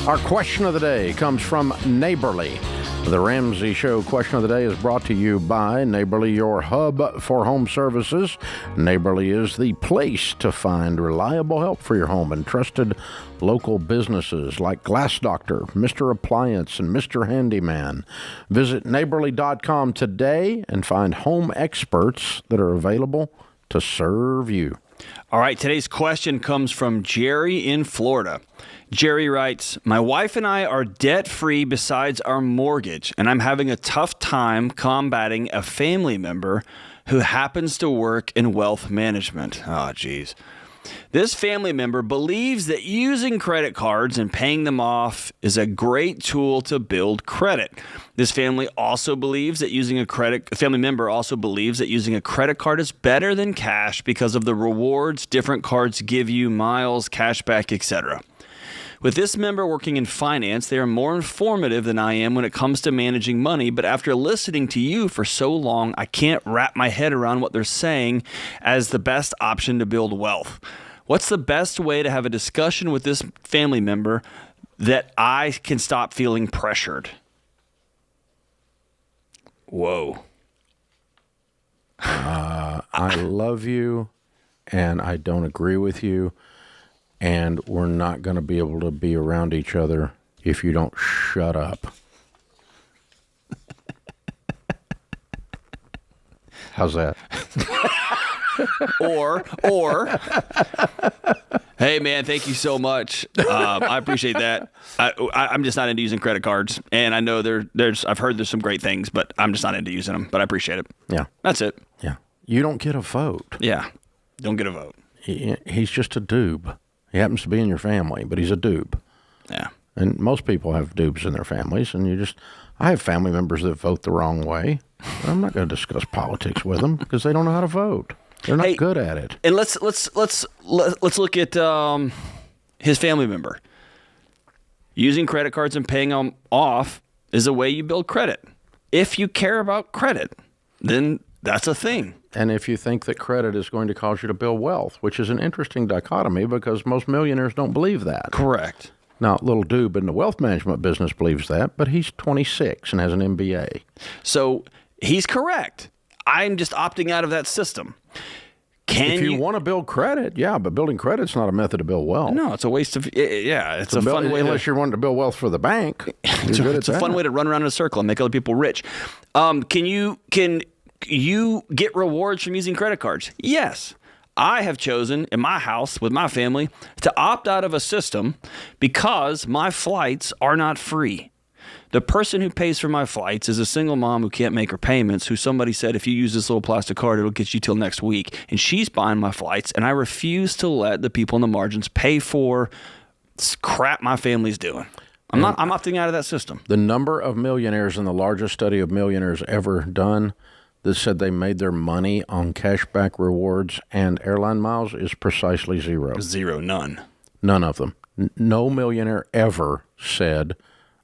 Our question of the day comes from Neighborly. The Ramsey Show question of the day is brought to you by Neighborly, your hub for home services. Neighborly is the place to find reliable help for your home and trusted local businesses like Glass Doctor, Mr. Appliance, and Mr. Handyman. Visit neighborly.com today and find home experts that are available to serve you. All right, today's question comes from Jerry in Florida. Jerry writes, my wife and I are debt-free besides our mortgage, and I'm having a tough time combating a family member who happens to work in wealth management. Oh, geez. This family member believes that using credit cards and paying them off is a great tool to build credit. This family member also believes that using a credit card is better than cash because of the rewards different cards give you, miles, cashback, etc. With this member working in finance, they are more informative than I am when it comes to managing money, but after listening to you for so long, I can't wrap my head around what they're saying as the best option to build wealth. What's the best way to have a discussion with this family member that I can stop feeling pressured? Whoa. I love you, and I don't agree with you, and we're not going to be able to be around each other if you don't shut up. How's that? Or, hey man, thank you so much. I appreciate that. I'm just not into using credit cards, and I know I've heard there's some great things, but I'm just not into using them. But I appreciate it. Yeah, that's it. Yeah, you don't get a vote. Yeah, don't get a vote. He's just a doob. He happens to be in your family, but he's a doob. Yeah, and most people have doobs in their families, and I have family members that vote the wrong way. I'm not going to discuss politics with them because they don't know how to vote. They're not good at it. And let's look at his family member. Using credit cards and paying them off is a way you build credit. If you care about credit, then that's a thing. And if you think that credit is going to cause you to build wealth, which is an interesting dichotomy because most millionaires don't believe that. Correct. Now, little doob in the wealth management business believes that, but he's 26 and has an MBA. So He's correct. I'm just opting out of that system. If you want to build credit, yeah, but building credit's not a method to build wealth. No, it's a waste of, it's a fun way. Unless you're wanting to build wealth for the bank. It's a fun way to run around in a circle and make other people rich. Can you get rewards from using credit cards? Yes. I have chosen in my house with my family to opt out of a system because my flights are not free. The person who pays for my flights is a single mom who can't make her payments, who somebody said, if you use this little plastic card, it'll get you till next week. And she's buying my flights, and I refuse to let the people in the margins pay for crap my family's doing. I'm opting out of that system. The number of millionaires in the largest study of millionaires ever done that said they made their money on cashback rewards and airline miles is precisely zero. Zero, none. None of them. No millionaire ever said,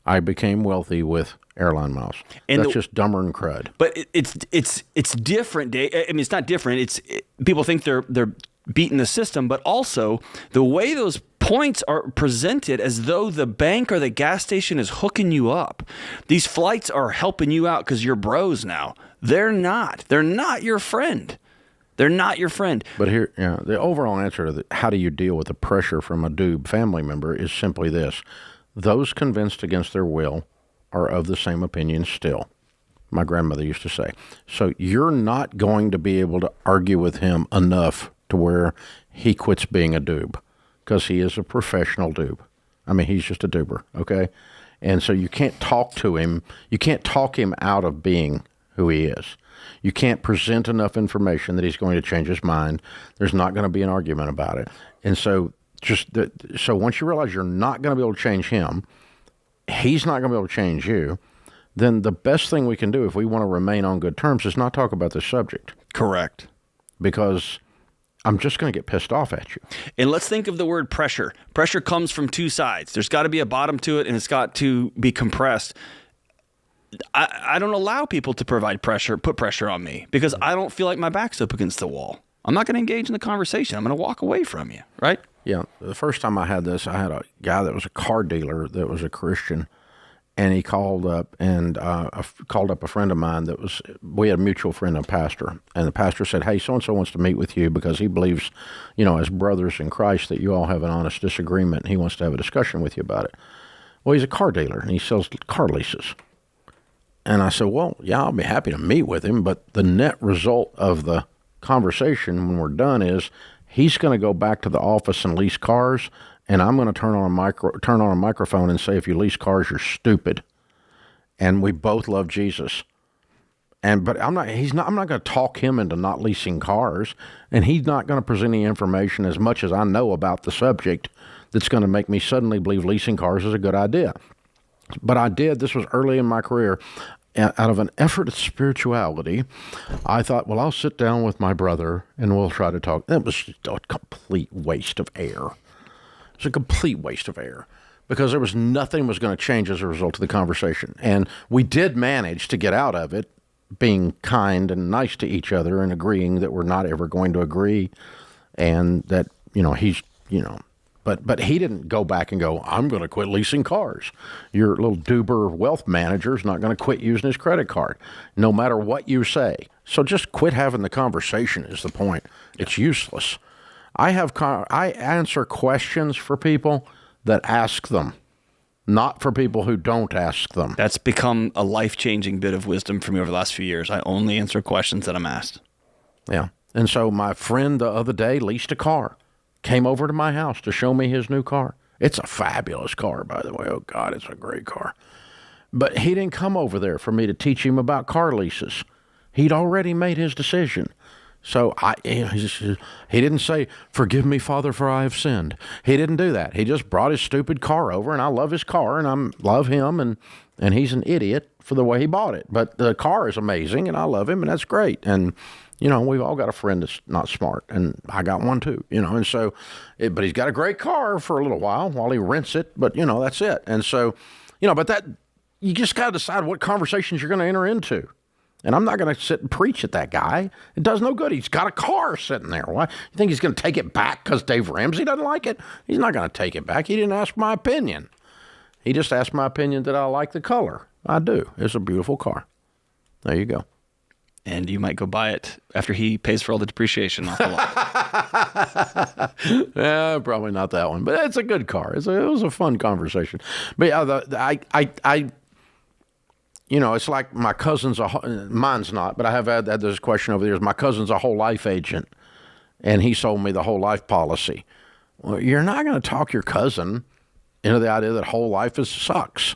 I became wealthy with airline miles. And that's just dumber than crud. But it's different, Dave. I mean, it's not different. People think they're beating the system, but also the way those points are presented as though the bank or the gas station is hooking you up. These flights are helping you out because you're bros now. They're not. They're not your friend. They're not your friend. But here, the overall answer to how do you deal with the pressure from a doob family member is simply this. Those convinced against their will are of the same opinion still, my grandmother used to say. So you're not going to be able to argue with him enough to where he quits being a doob, because he is a professional doob. I mean, he's just a doober, okay? And so you can't talk to him. You can't talk him out of being who he is. You can't present enough information that he's going to change his mind. There's not going to be an argument about it. And so so once you realize you're not going to be able to change him, he's not going to be able to change you, then the best thing we can do if we want to remain on good terms is not talk about this subject. Correct. Because I'm just going to get pissed off at you. And let's think of the word pressure. Pressure comes from two sides. There's got to be a bottom to it, and it's got to be compressed. I don't allow people to put pressure on me, because I don't feel like my back's up against the wall. I'm not going to engage in the conversation. I'm going to walk away from you, right? Yeah. The first time I had this, I had a guy that was a car dealer that was a Christian, and he called up and called up a friend of mine we had a mutual friend, a pastor, and the pastor said, hey, so-and-so wants to meet with you because he believes, as brothers in Christ, that you all have an honest disagreement, and he wants to have a discussion with you about it. Well, he's a car dealer, and he sells car leases. And I said, well, yeah, I'll be happy to meet with him, but the net result of the conversation when we're done is he's going to go back to the office and lease cars, and I'm going to turn on a microphone and say, if you lease cars, you're stupid. And we both love Jesus. But I'm not going to talk him into not leasing cars, and he's not going to present any information as much as I know about the subject that's going to make me suddenly believe leasing cars is a good idea. But I did. This was early in my career. Out of an effort at spirituality, I thought, well, I'll sit down with my brother and we'll try to talk. It was just a complete waste of air. It was a complete waste of air because nothing was going to change as a result of the conversation. And we did manage to get out of it being kind and nice to each other and agreeing that we're not ever going to agree, and that, he's, But he didn't go back and go, I'm going to quit leasing cars. Your little doober wealth manager is not going to quit using his credit card, no matter what you say. So just quit having the conversation is the point. It's useless. I answer questions for people that ask them, not for people who don't ask them. That's become a life-changing bit of wisdom for me over the last few years. I only answer questions that I'm asked. Yeah. And so my friend the other day leased a car. Came over to my house to show me his new car. It's a fabulous car, by the way. Oh, God, it's a great car. But he didn't come over there for me to teach him about car leases. He'd already made his decision. So he didn't say, forgive me, Father, for I have sinned. He didn't do that. He just brought his stupid car over, and I love his car, and I love him, and he's an idiot for the way he bought it. But the car is amazing, and I love him, and that's great. And we've all got a friend that's not smart, and I got one too, and so, but he's got a great car for a little while he rents it, but that's it. And so, but that, you just got to decide what conversations you're going to enter into. And I'm not going to sit and preach at that guy. It does no good. He's got a car sitting there. Why? You think he's going to take it back because Dave Ramsey doesn't like it? He's not going to take it back. He didn't ask my opinion. He just asked my opinion that I like the color. I do. It's a beautiful car. There you go. and you might go buy it after he pays for all the depreciation off the lot. Yeah, probably not that one, but it's a good car. It was a fun conversation. But yeah, it's like my cousin's mine's not, but I have had this question over the years. My cousin's a whole life agent, and he sold me the whole life policy. Well, you're not going to talk your cousin into the idea that whole life sucks.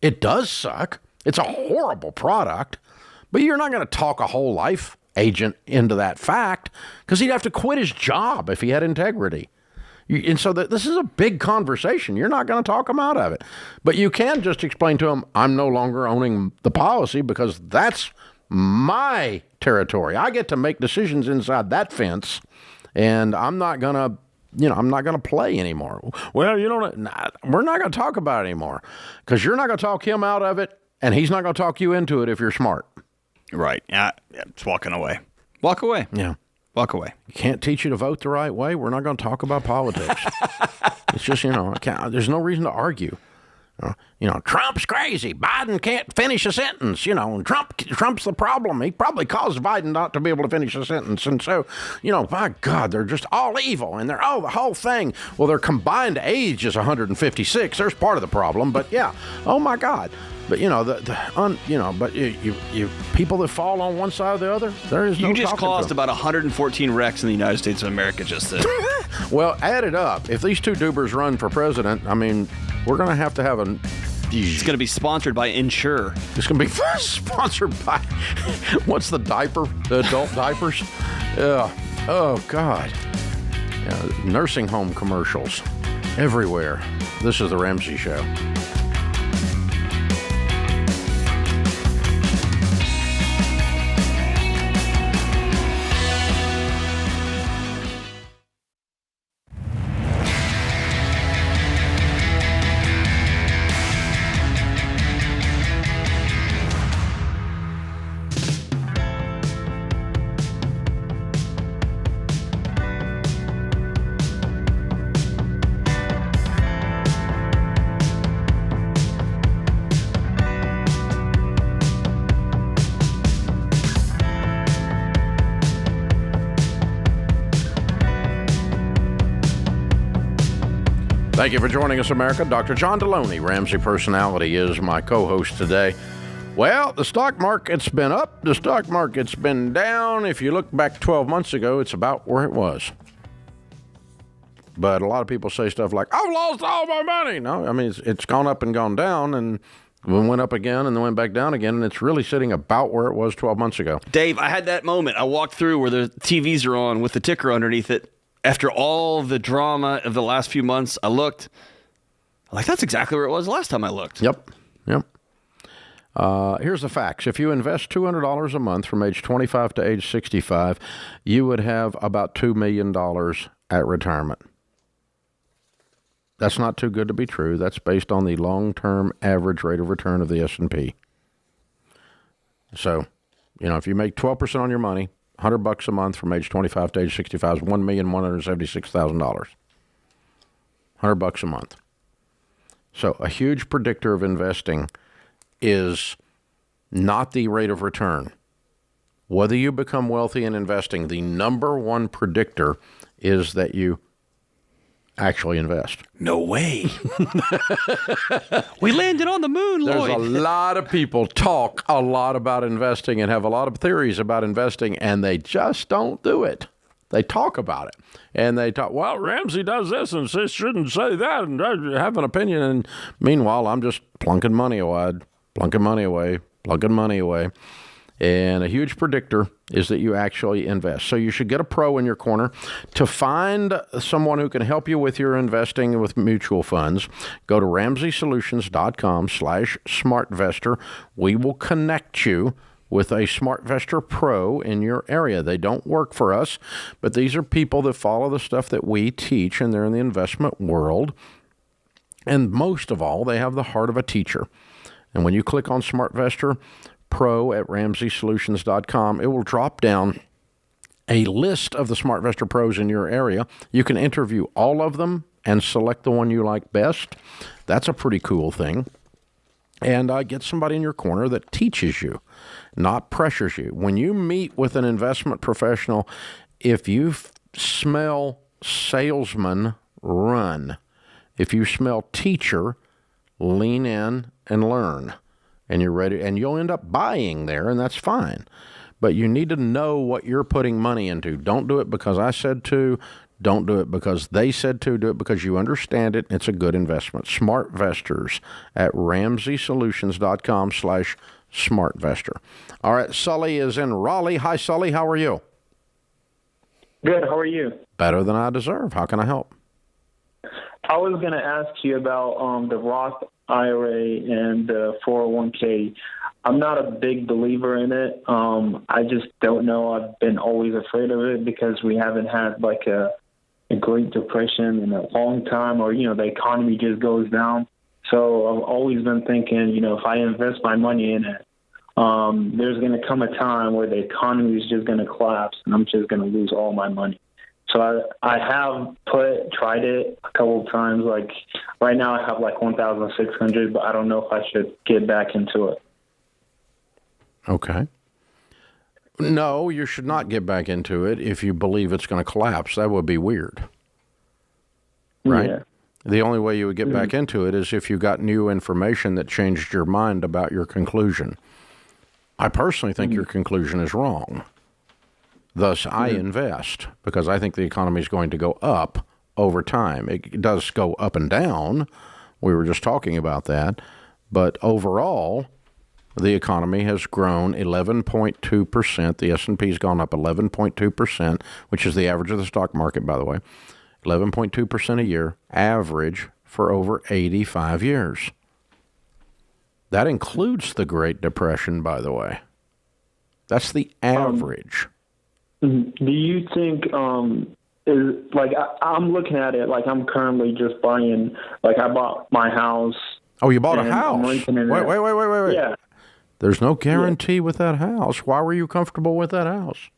It does suck. It's a horrible product, but you're not going to talk a whole life agent into that fact, because he'd have to quit his job if he had integrity. And so this is a big conversation. You're not going to talk him out of it. But you can just explain to him, I'm no longer owning the policy because that's my territory. I get to make decisions inside that fence, and I'm not going to play anymore. Well, we're not going to talk about it anymore, because you're not going to talk him out of it, and he's not going to talk you into it if you're smart. Right. Yeah, it's walking away. Walk away. Yeah. Walk away. You can't teach you to vote the right way. We're not going to talk about politics. It's just, there's no reason to argue. Trump's crazy. Biden can't finish a sentence. Trump's the problem. He probably caused Biden not to be able to finish a sentence. And so, my God, they're just all evil. And they're, the whole thing. Well, their combined age is 156. There's part of the problem. But yeah, oh my God. But you people that fall on one side or the other, there is no. You just caused about 114 wrecks in the United States of America just then. Well, add it up. If these two dubers run for president, I mean, we're going to have a. It's going to be sponsored by Insure. It's going to be sponsored by. What's the diaper? The adult diapers? Oh God. Nursing home commercials everywhere. This is the Ramsey Show. Thank you for joining us, America. Dr. John Deloney, Ramsey Personality, is my co-host today. Well, the stock market's been up. The stock market's been down. If you look back 12 months ago, it's about where it was. But a lot of people say stuff like, I've lost all my money. No, I mean, it's gone up and gone down, and went up again and then went back down again, and it's really sitting about where it was 12 months ago. Dave, I had that moment. I walked through where the TVs are on with the ticker underneath it. After all the drama of the last few months, I looked. Like, that's exactly where it was last time I looked. Yep. Here's the facts. If you invest $200 a month from age 25 to age 65, you would have about $2 million at retirement. That's not too good to be true. That's based on the long-term average rate of return of the S&P. So, if you make 12% on your money, $100 a month from age 25 to age 65 is $1,176,000. $100 a month. So a huge predictor of investing is not the rate of return. Whether you become wealthy in investing, the number one predictor is that you actually invest. No way. We landed on the moon, Lloyd. There's a lot of people talk a lot about investing and have a lot of theories about investing, and they just don't do it. They talk about it. And they talk, well, Ramsey does this and shouldn't say that and have an opinion. And meanwhile, I'm just plunking money away. And a huge predictor is that you actually invest. So you should get a pro in your corner. To find someone who can help you with your investing with mutual funds, go to RamseySolutions.com/SmartVestor. We will connect you with a SmartVestor Pro in your area. They don't work for us, but these are people that follow the stuff that we teach, and they're in the investment world. And most of all, they have the heart of a teacher. And when you click on SmartVestor Pro at RamseySolutions.com, it will drop down a list of the SmartVestor Pros in your area. You can interview all of them and select the one you like best. That's a pretty cool thing. And get somebody in your corner that teaches you, not pressures you. When you meet with an investment professional, if you smell salesman, run. If you smell teacher, lean in and learn. And you're ready, and you'll end up buying there, and that's fine. But you need to know what you're putting money into. Don't do it because I said to. Don't do it because they said to. Do it because you understand it. It's a good investment. SmartVestors at RamseySolutions.com/SmartVestor. All right, Sully is in Raleigh. Hi, Sully. How are you? Good. How are you? Better than I deserve. How can I help? I was going to ask you about the Roth IRA and the 401k. I'm not a big believer in it. I just don't know. I've been always afraid of it because we haven't had like a Great Depression in a long time, or, the economy just goes down. So I've always been thinking, if I invest my money in it, there's going to come a time where the economy is just going to collapse and I'm just going to lose all my money. So I have tried it a couple of times. Like right now I have like 1,600, but I don't know if I should get back into it. Okay. No, you should not get back into it if you believe it's going to collapse. That would be weird. Right? Yeah. The only way you would get back into it is if you got new information that changed your mind about your conclusion. I personally think your conclusion is wrong. Thus, I invest because I think the economy is going to go up over time. It does go up and down. We were just talking about that. But overall, the economy has grown 11.2%. The S&P has gone up 11.2%, which is the average of the stock market, by the way. 11.2% a year, average for over 85 years. That includes the Great Depression, by the way. That's the average. Do you think, I'm looking at it, like I'm currently just buying, like I bought my house. Oh, you bought a house? Wait. Yeah. There's no guarantee with that house. Why were you comfortable with that house?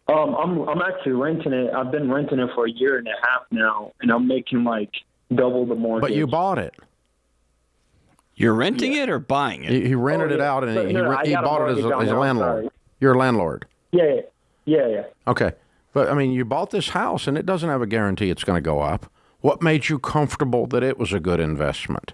I'm actually renting it. I've been renting it for a year and a half now, and I'm making like double the mortgage. But you bought it. You're renting it or buying it? He rented it out, and he bought it as a landlord. You're a landlord. Yeah. Okay. But, I mean, you bought this house, and it doesn't have a guarantee it's going to go up. What made you comfortable that it was a good investment?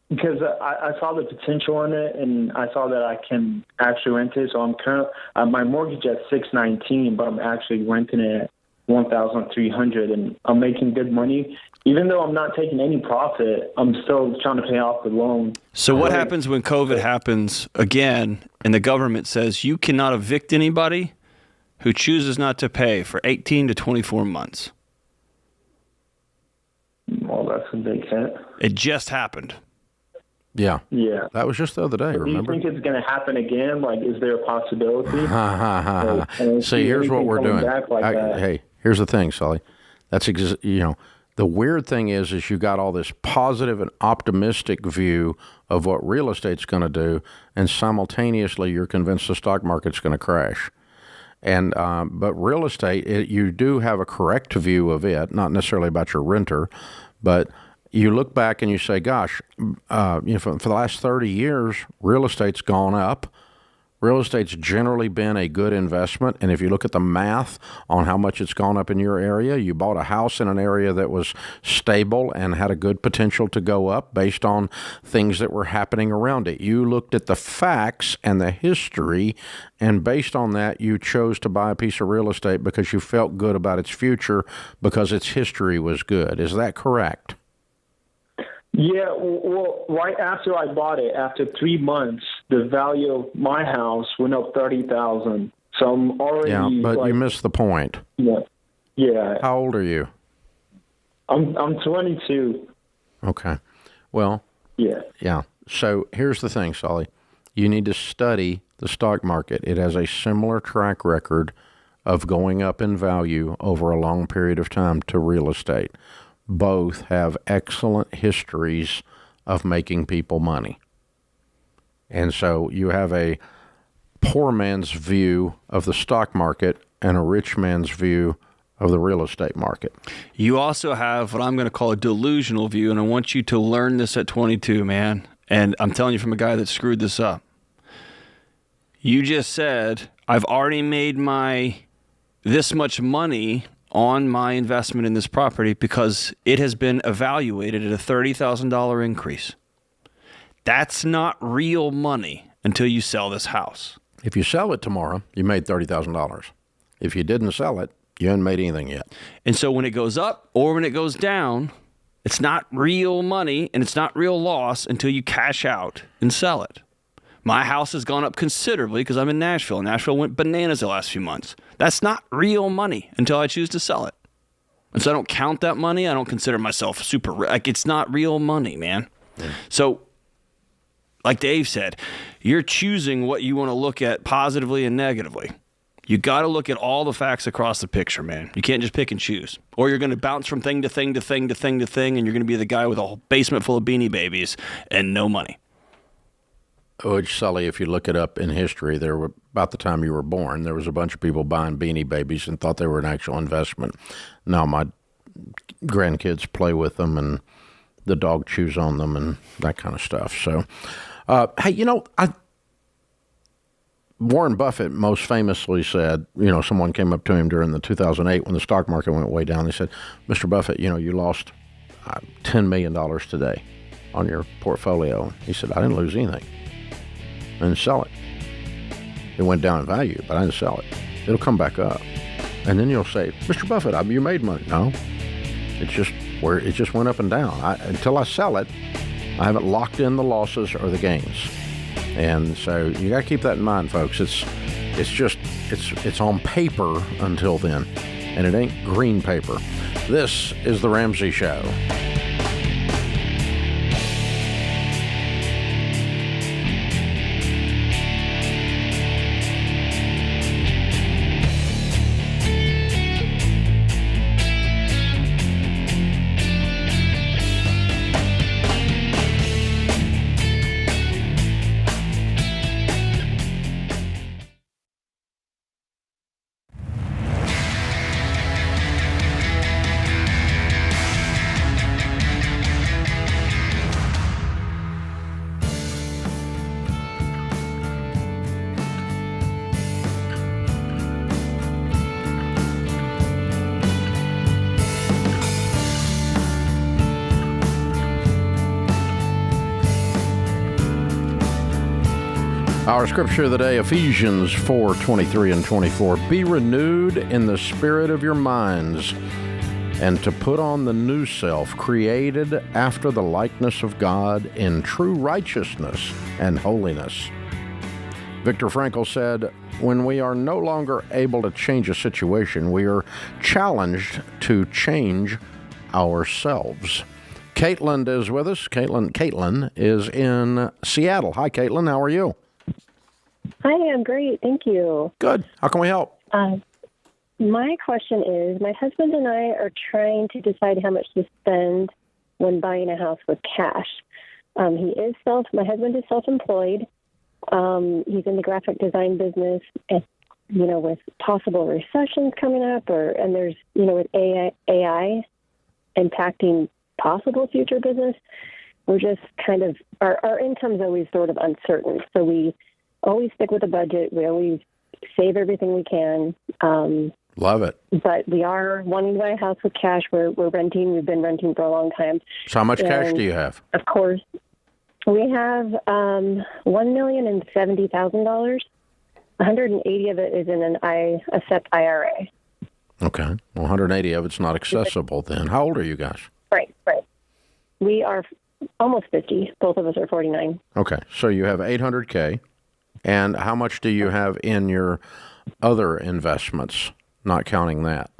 Because I saw the potential in it, and I saw that I can actually rent it. So I'm currently my mortgage at $619, but I'm actually renting it at $1,300, and I'm making good money. Even though I'm not taking any profit, I'm still trying to pay off the loan. So what happens when COVID happens again, and the government says you cannot evict anybody who chooses not to pay for 18 to 24 months? Well, that's a big hit. It just happened. Yeah. Yeah. That was just the other day, so remember? Do you think it's going to happen again? Like, is there a possibility? See, here's what we're doing. Hey, here's the thing, Sully. That's, the weird thing is you got all this positive and optimistic view of what real estate's going to do, and simultaneously you're convinced the stock market's going to crash. And but real estate, you do have a correct view of it, not necessarily about your renter, but you look back and you say, gosh, for the last 30 years, real estate's gone up. Real estate's generally been a good investment, and if you look at the math on how much it's gone up in your area, you bought a house in an area that was stable and had a good potential to go up based on things that were happening around it. You looked at the facts and the history, and based on that, you chose to buy a piece of real estate because you felt good about its future because its history was good. Is that correct? Yeah, well, right after I bought it, after 3 months, the value of my house went up $30,000. So I'm already. Yeah, but you missed the point. Yeah. How old are you? I'm 22. Okay. Well. Yeah. So here's the thing, Sully. You need to study the stock market. It has a similar track record of going up in value over a long period of time to real estate. Both have excellent histories of making people money. And so you have a poor man's view of the stock market and a rich man's view of the real estate market. You also have what I'm going to call a delusional view, and I want you to learn this at 22, man. And I'm telling you from a guy that screwed this up. You just said, I've already made this much money on my investment in this property because it has been evaluated at a $30,000 increase. That's not real money until you sell this house. If you sell it tomorrow, you made $30,000. If you didn't sell it, you haven't made anything yet. And so when it goes up or when it goes down, it's not real money and it's not real loss until you cash out and sell it. My house has gone up considerably because I'm in Nashville. Nashville went bananas the last few months. That's not real money until I choose to sell it. And so I don't count that money. I don't consider myself super rich. Like, it's not real money, man. Yeah. So, like Dave said, you're choosing what you want to look at positively and negatively. You got to look at all the facts across the picture, man. You can't just pick and choose. Or you're going to bounce from thing to thing to thing to thing to thing, and you're going to be the guy with a whole basement full of Beanie Babies and no money. Oh, Sully, if you look it up in history, there were about the time you were born, there was a bunch of people buying Beanie Babies and thought they were an actual investment. Now my grandkids play with them, and the dog chews on them and that kind of stuff. So, hey, Warren Buffett most famously said, someone came up to him during the 2008 when the stock market went way down. They said, Mr. Buffett, you lost $10 million today on your portfolio. He said, I didn't lose anything. I didn't sell it. It went down in value, but I didn't sell it. It'll come back up. And then you'll say, Mr. Buffett, you made money. No, it just went up and down. Until I sell it, I haven't locked in the losses or the gains. And so you got to keep that in mind, folks. It's on paper until then, and it ain't green paper. This is the Ramsey Show. Our scripture of the day, Ephesians 4:23 and 24. Be renewed in the spirit of your minds, and to put on the new self, created after the likeness of God in true righteousness and holiness. Viktor Frankl said, when we are no longer able to change a situation, we are challenged to change ourselves. Caitlin is with us. Caitlin is in Seattle. Hi, Caitlin. How are you? Hi, I'm great. Thank you. Good. How can we help? My question is, my husband and I are trying to decide how much to spend when buying a house with cash. My husband is self-employed. He's in the graphic design business, and, with possible recessions coming up, and there's, with AI impacting possible future business, we're just kind of, our income's always sort of uncertain. So we always stick with a budget. We always save everything we can. Love it. But we are wanting to buy a house with cash. We're renting. We've been renting for a long time. So how much cash do you have? Of course, we have $1,070,000. 180 of it is in a SEP IRA. Okay. Well, 180 of it's not accessible then. How old are you guys? Right. We are almost 50. Both of us are 49. Okay. So you have $800K. And how much do you have in your other investments, not counting that?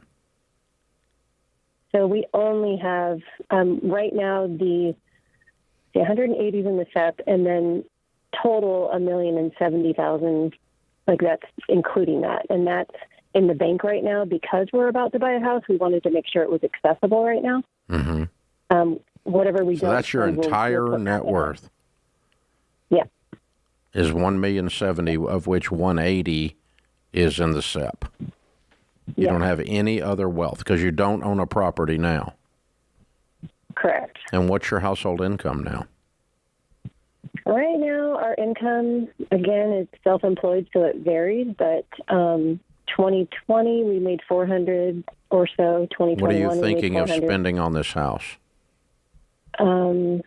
So we only have, right now, the 180 is in the SEP, and then total $1,070,000, like that's including that. And that's in the bank right now because we're about to buy a house. We wanted to make sure it was accessible right now. Mm-hmm. Whatever we So don't that's your entire net worth. Yeah. Is $1,070,000, of which 180 is in the SEP. You don't have any other wealth because you don't own a property now. Correct. And what's your household income now? Right now, our income, again, is self-employed, so it varied, but 2020, we made $400 or so. 2021, what are you thinking of spending on this house? Well,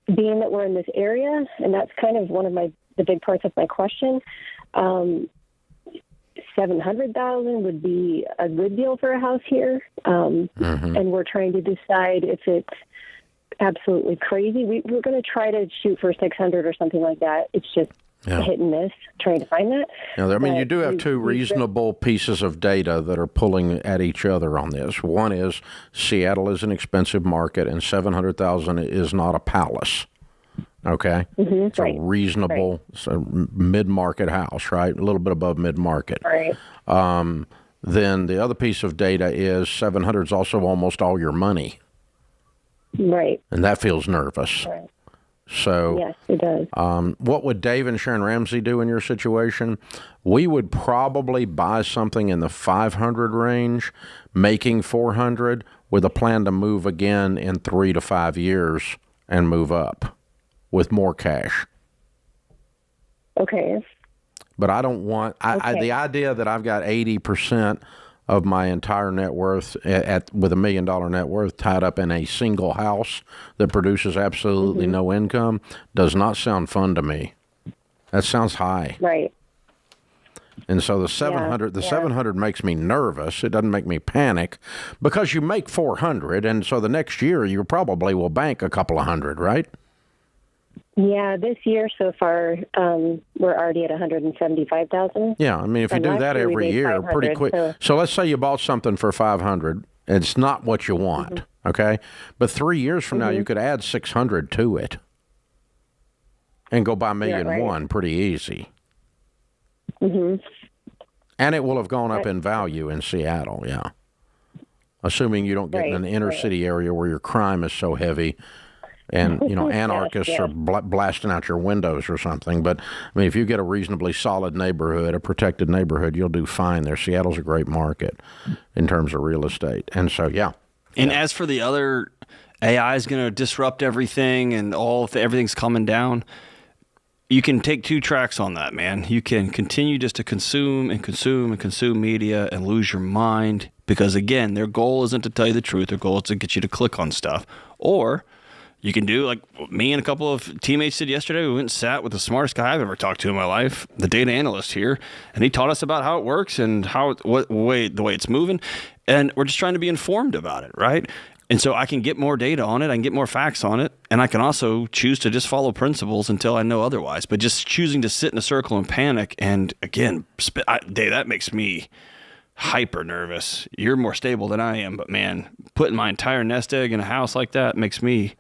being that we're in this area, and that's kind of one of the big parts of my question, $700,000 would be a good deal for a house here, and we're trying to decide if it's absolutely crazy. We're going to try to shoot for 600 or something like that. It's just a hit and miss trying to find that. Now, I mean, you do have two reasonable pieces of data that are pulling at each other on this. One is Seattle is an expensive market, and $700,000 is not a palace. Okay, it's a reasonable mid-market house, right? A little bit above mid-market. Right. Then the other piece of data is 700 is also almost all your money. Right. And that feels nervous. Right. So, yes, it does. What would Dave and Sharon Ramsey do in your situation? We would probably buy something in the 500 range, making 400, with a plan to move again in 3 to 5 years and move up with more cash. Okay. But I don't want the idea that I've got 80% of my entire net worth with $1 million net worth tied up in a single house that produces absolutely no income does not sound fun to me. That sounds high. Right. And so the 700 makes me nervous. It doesn't make me panic because you make 400, and so the next year you probably will bank a couple of hundred, right? Yeah, this year so far, we're already at $175,000. Yeah, I mean, if you do that every year, pretty quick. So let's say you bought something for $500. It's not what you want, okay? But 3 years from now, you could add $600 to it and go buy $1.1 million pretty easy. And it will have gone up in value in Seattle, assuming you don't get in an inner city area where your crime is so heavy. And, anarchists are blasting out your windows or something. But, I mean, if you get a reasonably solid neighborhood, a protected neighborhood, you'll do fine there. Seattle's a great market in terms of real estate. And so, And as for the other, AI is going to disrupt everything and everything's coming down. You can take two tracks on that, man. You can continue just to consume and consume and consume media and lose your mind because, again, their goal isn't to tell you the truth. Their goal is to get you to click on stuff. Or you can do like me and a couple of teammates did yesterday. We went and sat with the smartest guy I've ever talked to in my life, the data analyst here, and he taught us about how it works and the way it's moving. And we're just trying to be informed about it, right? And so I can get more data on it, I can get more facts on it, and I can also choose to just follow principles until I know otherwise. But just choosing to sit in a circle and panic, and again, Dave, that makes me hyper nervous. You're more stable than I am, but man, putting my entire nest egg in a house like that makes me...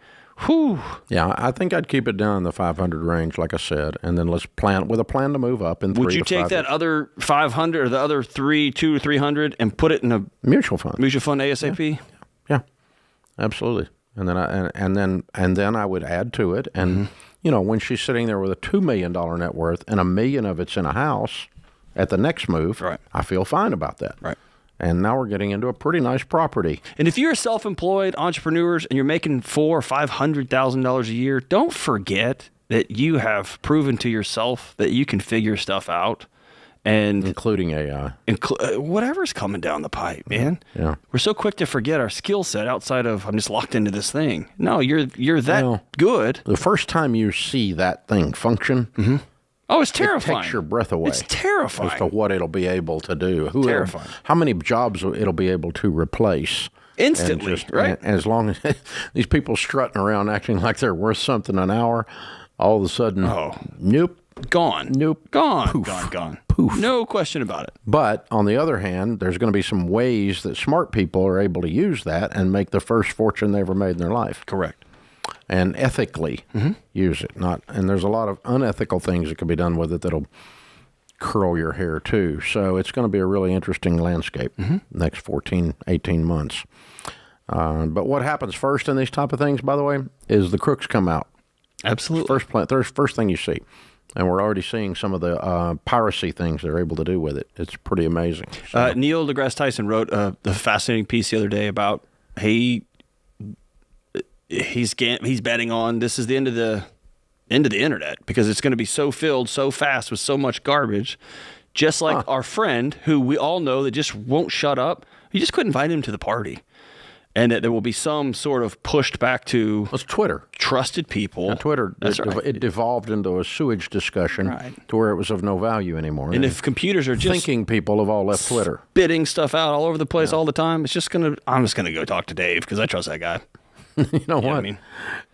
Whew. Yeah, I think I'd keep it down in the 500 range, like I said, and then let's plan with a plan to move up in 3 to 5 years. Would you take that other 500 or the other 200 or 300 and put it in a mutual fund ASAP? Yeah, absolutely. And then I would add to it, and when she's sitting there with a $2 million net worth and $1 million of it's in a house at the next move, I feel fine about that. Right. And now we're getting into a pretty nice property. And if you're a self-employed entrepreneur and you're making $400,000 or $500,000 a year, don't forget that you have proven to yourself that you can figure stuff out, and including AI, whatever's coming down the pipe, man. Yeah, we're so quick to forget our skill set outside of I'm just locked into this thing. No, you're that good. The first time you see that thing function. Oh, it's terrifying. It takes your breath away. It's terrifying. As to what it'll be able to do. Terrifying. How many jobs it'll be able to replace. Instantly, right? And as long as these people strutting around acting like they're worth something an hour, all of a sudden, nope. Gone. Nope. Gone. Poof. Gone. Poof. No question about it. But on the other hand, there's going to be some ways that smart people are able to use that and make the first fortune they ever made in their life. Correct. And ethically use it. And there's a lot of unethical things that can be done with it that'll curl your hair too. So it's going to be a really interesting landscape next 14, 18 months. But what happens first in these type of things, by the way, is the crooks come out. Absolutely. First thing you see. And we're already seeing some of the piracy things they're able to do with it. It's pretty amazing. So. Neil deGrasse Tyson wrote a fascinating piece the other day about he's betting on this is the end of the internet because it's going to be so filled so fast with so much garbage, just like our friend who we all know that just won't shut up. You just couldn't invite him to the party. And that there will be some sort of pushed back to Twitter. Trusted people. Now, Twitter, it devolved into a sewage discussion to where it was of no value anymore. And if computers are just thinking people have all left Twitter. Spitting stuff out all over the place all the time, I'm just going to go talk to Dave because I trust that guy. You know what? I mean?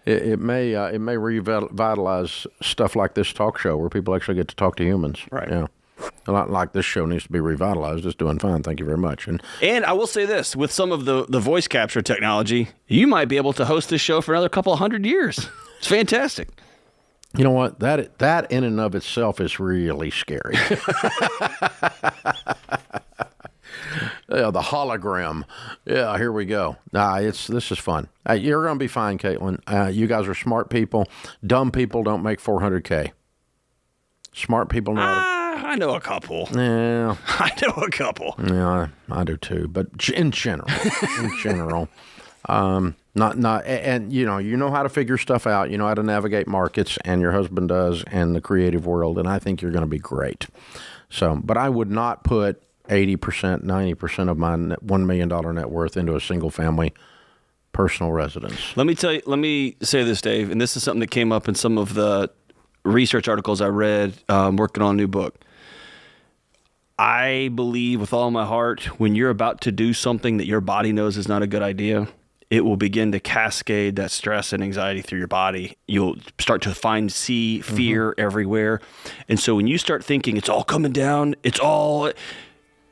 It may revitalize stuff like this talk show where people actually get to talk to humans. Right. Yeah. A lot like this show needs to be revitalized. It's doing fine. Thank you very much. And I will say this, with some of the voice capture technology, you might be able to host this show for another couple of 100 years. It's fantastic. You know what? That in and of itself is really scary. Yeah, the hologram. Yeah, here we go. This is fun. You're going to be fine, Caitlin. You guys are smart people. Dumb people don't make $400K. Smart people know. I know a couple. Yeah, I know a couple. Yeah, I do too. But in general, and you know how to figure stuff out. You know how to navigate markets, and your husband does, and the creative world. And I think you're going to be great. So, but I would not put 80%, 90% of my $1 million net worth into a single family personal residence. Let me say this, Dave, and this is something that came up in some of the research articles I read working on a new book. I believe with all my heart, when you're about to do something that your body knows is not a good idea, it will begin to cascade that stress and anxiety through your body. You'll start to see fear everywhere. And so when you start thinking it's all coming down,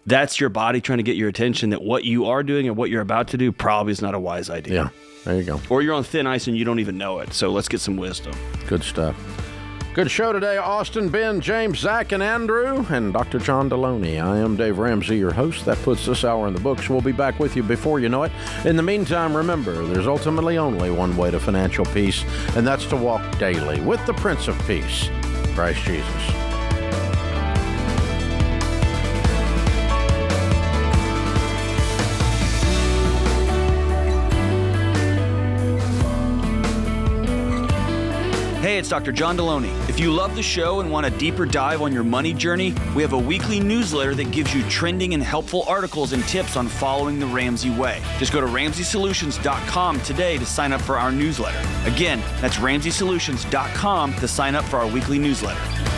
that's your body trying to get your attention that what you are doing and what you're about to do probably is not a wise idea. Yeah, there you go. Or you're on thin ice and you don't even know it. So let's get some wisdom. Good stuff. Good show today, Austin, Ben, James, Zach, and Andrew, and Dr. John Deloney. I am Dave Ramsey, your host. That puts this hour in the books. We'll be back with you before you know it. In the meantime, remember, there's ultimately only one way to financial peace, and that's to walk daily with the Prince of Peace, Christ Jesus. Hey, it's Dr. John Deloney. If you love the show and want a deeper dive on your money journey, we have a weekly newsletter that gives you trending and helpful articles and tips on following the Ramsey way. Just go to RamseySolutions.com today to sign up for our newsletter. Again, that's RamseySolutions.com to sign up for our weekly newsletter.